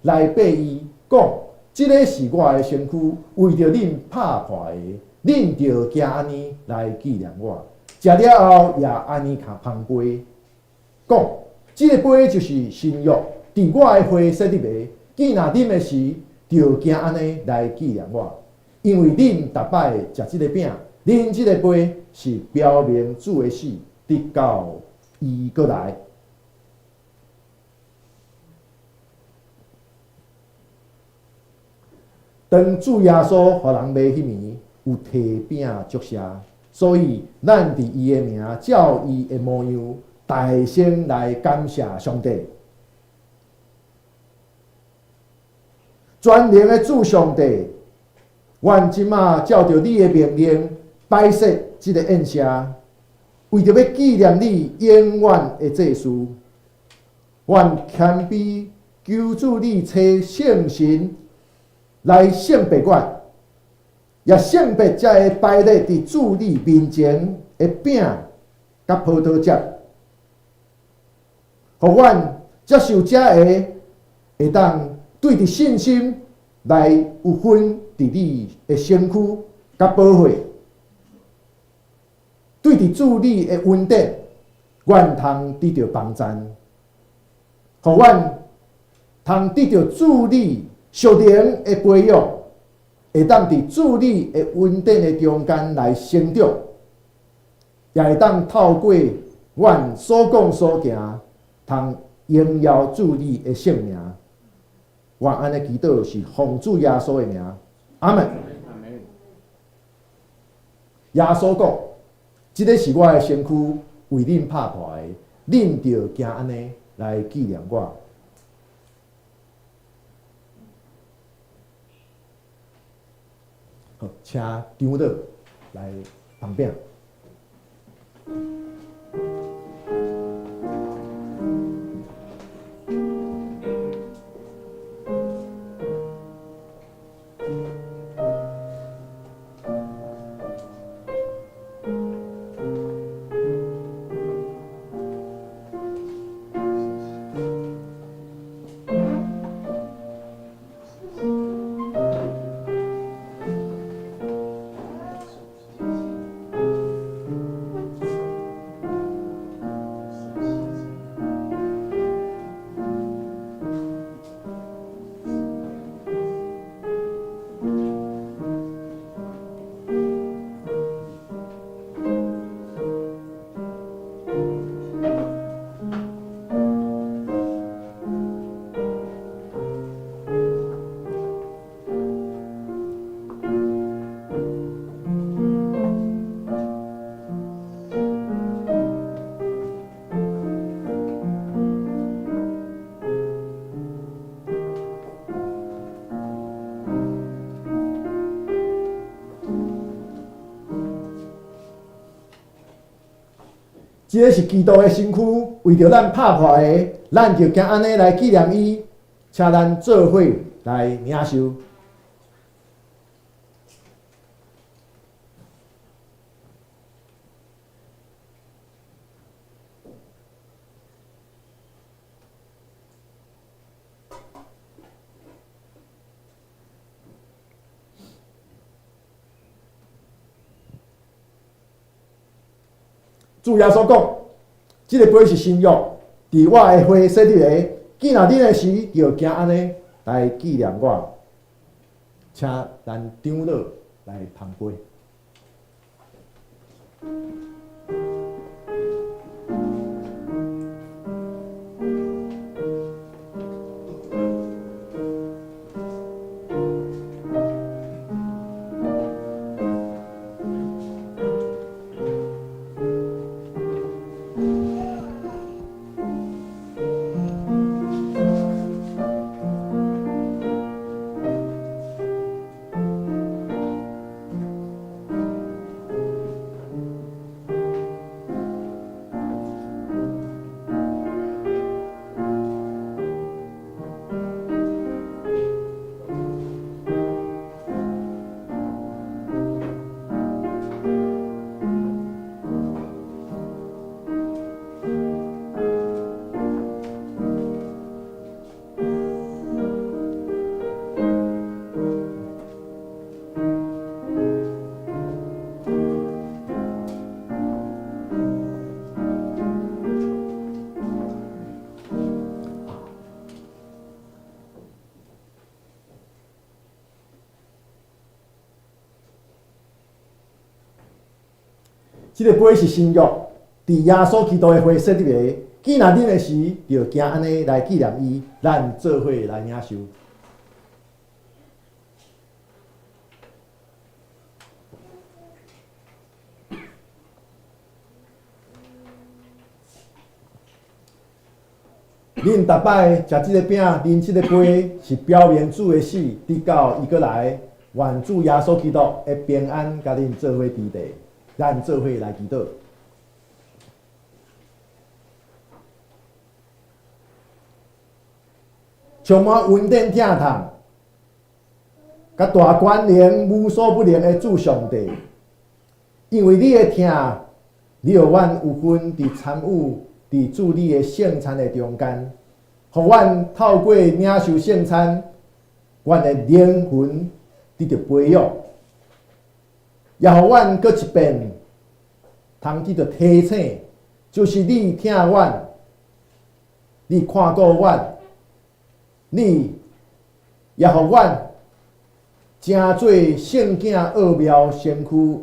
来拜伊，讲：即个是我的身躯，为着恁拍破的，恁着行安尼来纪念我。食了后也安尼卡捧杯，讲：即个杯就是新约，伫我的血设立的，既若啉的时，着行安尼来纪念我，因为恁逐摆食即个饼，啉即个杯，是表明主的死。直到伊过来，当主耶稣互人卖迄暝，有提饼祝谢，所以咱伫伊的名，照伊的模样，大声来感谢上帝。全能的主上帝，愿即马照着你的命令，摆设即个宴席。为着要纪念你永远的祭事，愿谦卑求主你找圣神来圣别馆，也圣别才会摆列伫主你面前的饼甲葡萄汁，互阮接受者会当对着信心来有份伫你的身躯甲保护。对伫主你的恩典，愿通得到帮赞，互阮通得到主你属灵的培养，会当伫主你的恩典的中间来成长，也会当透过阮所讲所行，通荣耀主你的圣名。愿安尼祈祷是奉主耶稣的名，阿门。耶稣讲：“这个是我的身躯，为恁拍破的，恁着行安尼来纪念我。”好，请长老来旁边。这个是基督的身躯，为着咱拍破的，咱就行安尼来纪念伊，请咱做伙来领受。主耶稣讲，这个杯是新约，伫我的血洗入的，见若恁的时，就行安尼来纪念我。请咱长老来捧杯。这个杯是新约，伫耶稣基督的血洗入的，见若恁的时，就行安尼来纪念伊，咱做伙来领受。恁逐摆食这个饼、啉这个杯，是表明主的死，直到伊过来。愿主耶稣基督的平安，甲恁做伙伫地。咱做伙来祈祷。充满稳定疼痛，甲大权能无所不能的主上帝，因为你的疼，你互阮有份伫参与伫主你的圣餐的中间，互阮透过领受圣餐，阮的灵魂得到培养。也互阮搁一遍，通得到提醒，就是你听阮，你看顾阮，你也互阮成做圣囝奥妙身躯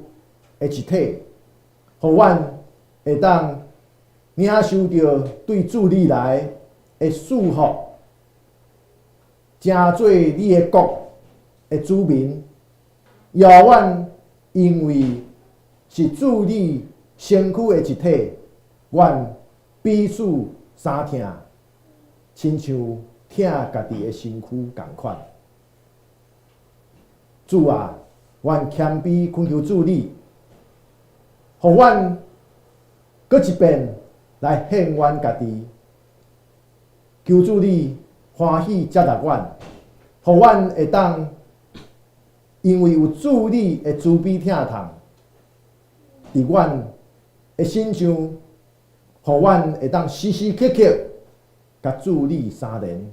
的一体，互阮会当领受到对主你来的祝福，成做你的国的子民。遥远因为是主你身躯的一体，愿彼此相疼，亲像疼家己的身躯同款。主啊，愿谦卑恳求主你，互阮搁一遍来献阮家己，求主你欢喜接纳阮，互阮会当因为有主你的慈悲疼痛，伫阮的心上，互阮会当时时刻刻甲主你相连。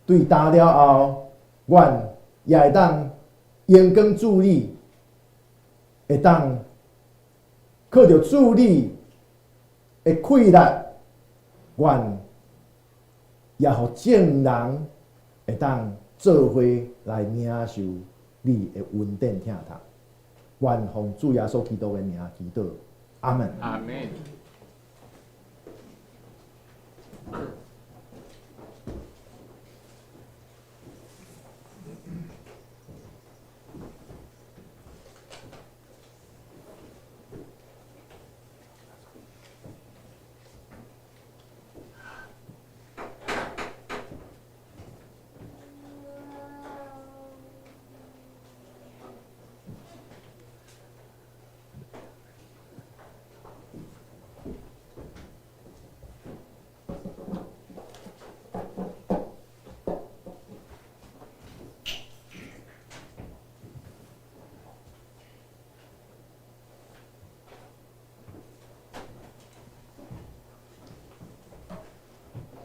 对答了后，阮也会当延更主你，会当靠着主你的气力，阮也互众人会当做伙来领受你的恩典疼痛。愿奉主耶稣基督的名祈祷，阿门。阿门。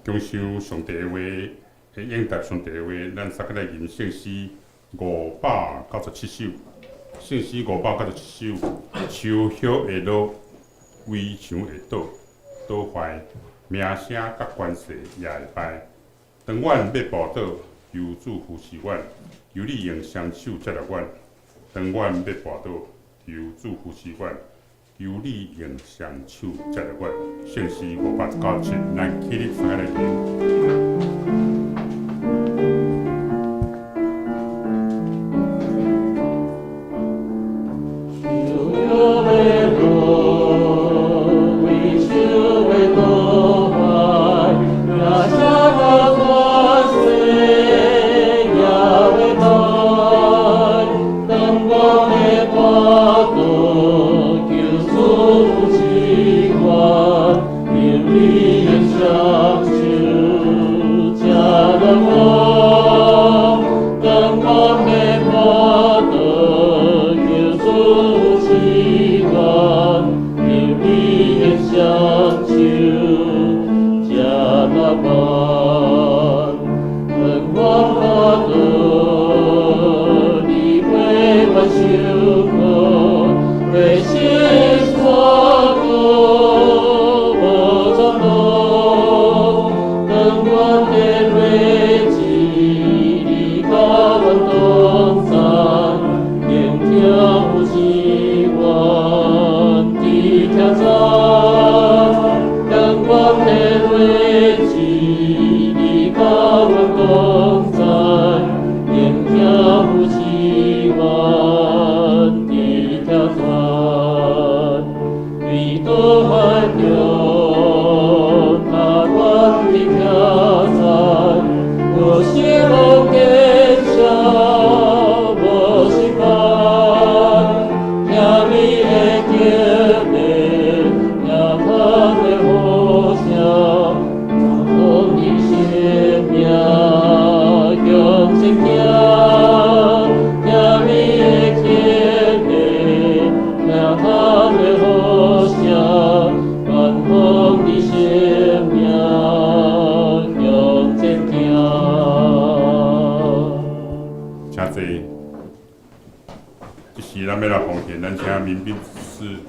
恭想上帝的话，应答上帝的话，咱三个来吟圣诗597首，圣诗597首，秋叶会落，围墙会倒，倒坏，名声甲关系也会歹。当阮要跋倒，求主扶持阮，由你用双手接纳阮。当阮要跋倒，求主扶持阮。由你用双手接纳阮，圣诗597，咱起立三个来吟。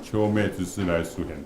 秋妹执事来书言。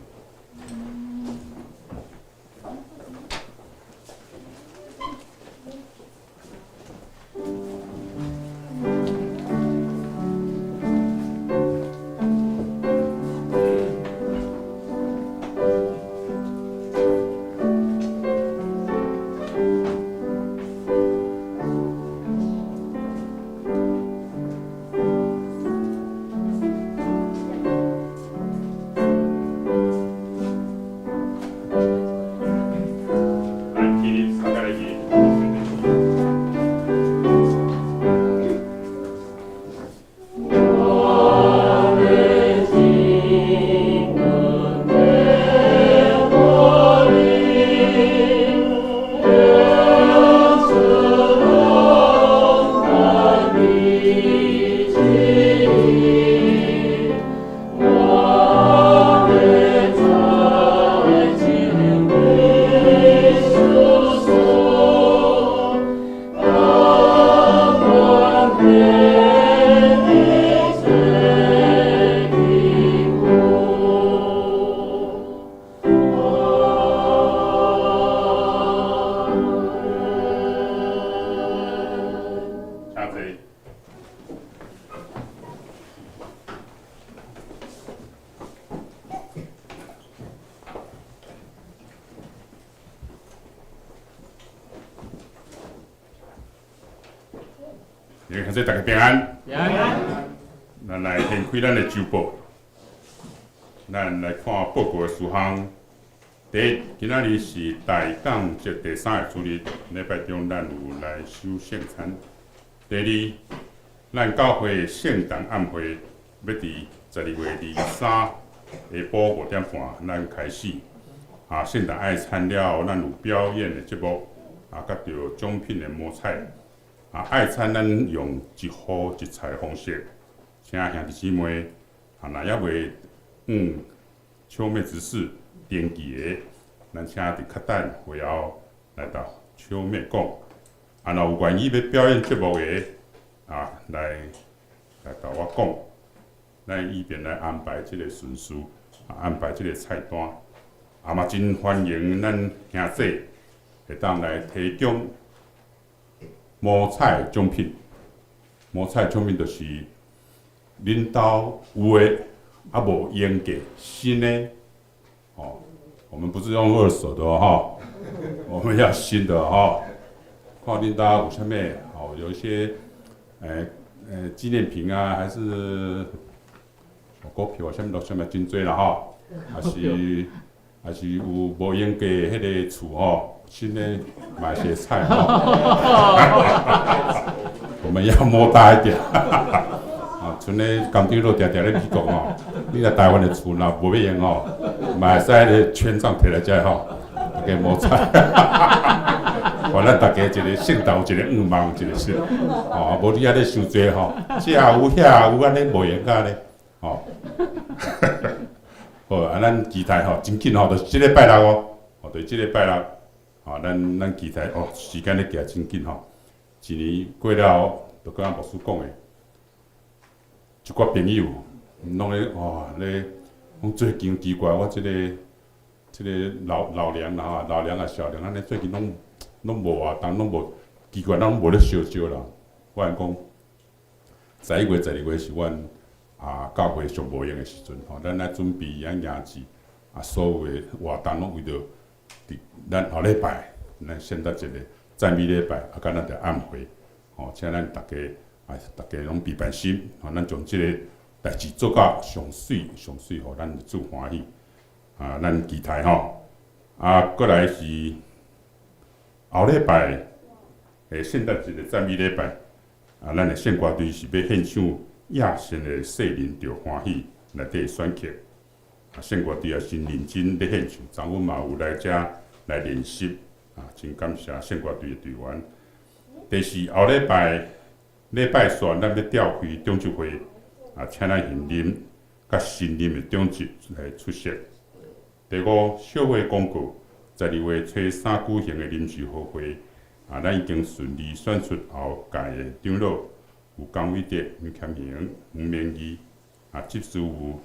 感谢大家平安。平安。咱来掀开咱的周报，咱来看报告的事项。第一，今仔日是大港节第3个主日，礼拜中咱有来收圣餐。第二，咱教会圣诞暗会要伫12月23下晡5点半咱开始。圣诞爱餐了，咱有表演的节目，甲着奖品的摸彩。爱餐咱用一户一菜的方式，请兄弟姊妹若还袂秋妹执事登记的，咱请伫较等会后来到秋妹讲。若有愿意要表演节目的，来甲我讲，咱以便来安排即个顺序，安排即个菜单。嘛真欢迎咱兄弟会当来提供摸彩奖品。摸彩奖品就是恁兜有诶，无用过新诶，我们不是用二手的我们要新的看恁兜有啥物有一些纪念品啊，还是股票啊，啥物真多啦还是有无用过迄个厝新的买些菜我们要摸大一点像咧工厂都常常咧美国你来台湾的厝若无要用嘛会使咧圈上摕来遮大家摸菜互咱大家一个圣诞有一个愿望，有一个事无你安尼伤济遮有遐有安尼无用甲咧好咱期待真紧就是即礼拜六就是即礼拜六咱期待时间咧行真紧一年过了后，就敢牧师讲的，一寡朋友拢咧讲最近奇怪，我即个老梁啦老梁啊小梁，安尼最近拢无活动，拢无奇怪，拢无咧烧啦。我讲11月、12月是阮教会上无用的时阵咱来准备迎节所有的活动拢为着咱后礼拜，咱先得一个赞美礼拜，甲咱着暗会，请咱大家拢备办心，咱将即个代志做到上水，互咱主欢喜。咱期待过来是后礼拜圣诞节的赞美礼拜，咱的献歌队是要献唱亚神的世人着欢喜内底的选曲，献歌队也真认真咧献唱，昨阮嘛有来遮来练习，真感谢献歌队的队员。第四，后礼拜三咱要召开中集会，请咱现任甲新任的中集来出席。第五，小会公告，12月初3举行的临时好会，咱已经顺利选出后届的长老，有江伟德、吴谦明、吴明义，执事有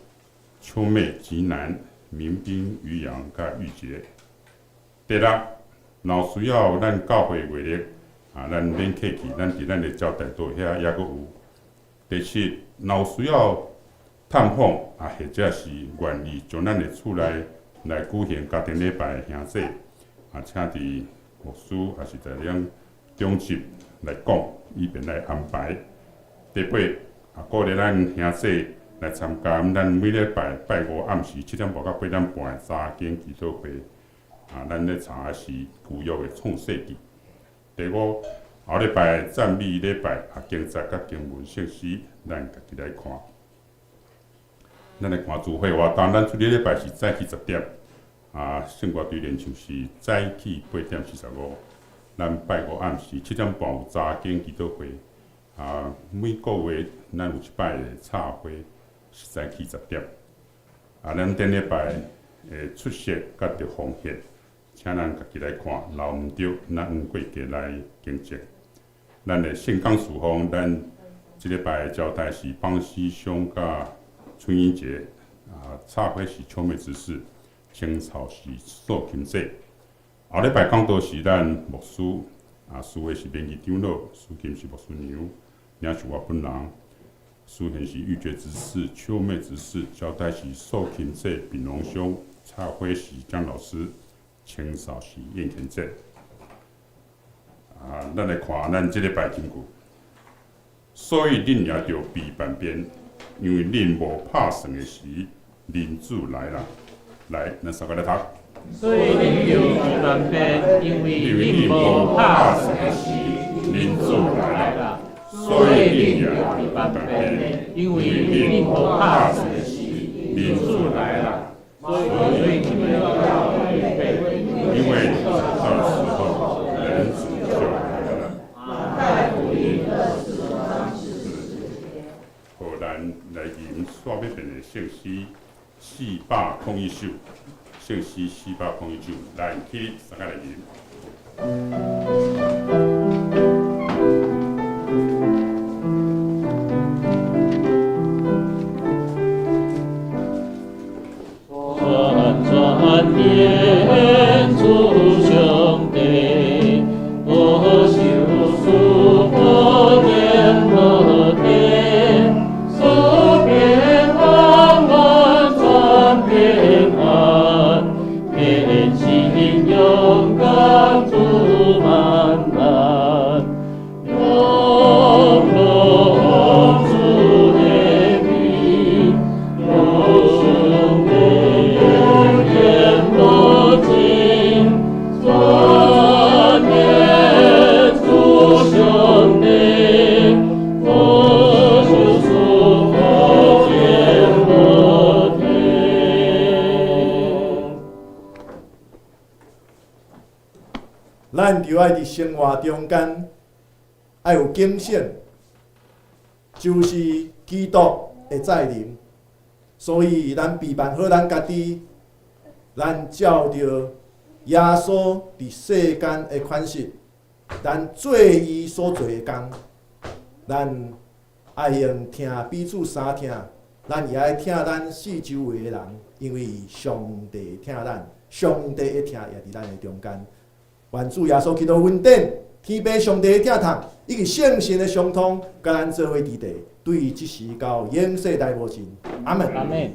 秋妹、吉南、民兵、于洋、甲玉杰。第六，若需要咱教会月历，咱免客气，咱伫咱的招待桌遐也阁有。第七，若需要探访或者是愿意从咱的厝内来举行家庭礼拜的兄弟，请伫牧师也是在咱中集来讲，以便来安排。第八，鼓励咱兄弟来参加咱每礼拜拜五暗时7点半到8点半的早间祈祷会。咱咧查的是旧约的创世纪。第五，后礼拜赞美礼拜经节甲经文信息，咱家己来看。咱来看聚会活动，咱出礼拜是早起10点，圣歌队练唱是早起8点45，咱拜五暗时7点半有早间祈祷会，每个月咱有一摆的茶会，实在起10点。咱顶礼拜的出席甲着奉献，请咱家己来看，留毋着，咱用过节来经济。咱的圣港事奉，咱即礼拜的交代是帮师兄甲春英节，茶会是秋梅之事，清朝是素琴节。后礼拜讲道是咱牧师，师会是联谊长老，书琴是牧师娘，领是我本人。书献是玉珏之事，秋妹之事，交代是素琴节，丙龙兄，茶会是江老师，清扫是燕田节。咱来看咱即礼拜经句，所以恁也着避半边，因为恁无拍算的时，恁主来啦。来，咱三个来读。所以恁就避半边，因为恁无拍算的时，恁主来啦。所以恁也避半边，因为恁无拍算的时，恁主来啦。所以你们要预备，因为到时候人子就来了。好，咱来吟煞尾边的圣诗401首，圣诗401首，来起大家来吟。转念主兄弟，我修书我念和天，受平安万转平安，天心勇敢主满满，永荣主的名，有兄弟。咱就爱伫生活中间爱有警醒，就是基督会再临，所以咱备办好咱家己，咱照着耶稣伫世间的款式，咱做伊所做的工，咱爱用听彼此相听，咱也爱听咱四周围的人，因为上帝听咱，上帝的听也伫咱的中间。愿主耶稣基督稳定，天父上帝的疼痛，以及圣神的相通，甲咱做伙伫地，对即时到永世代无尽。阿门。阿门。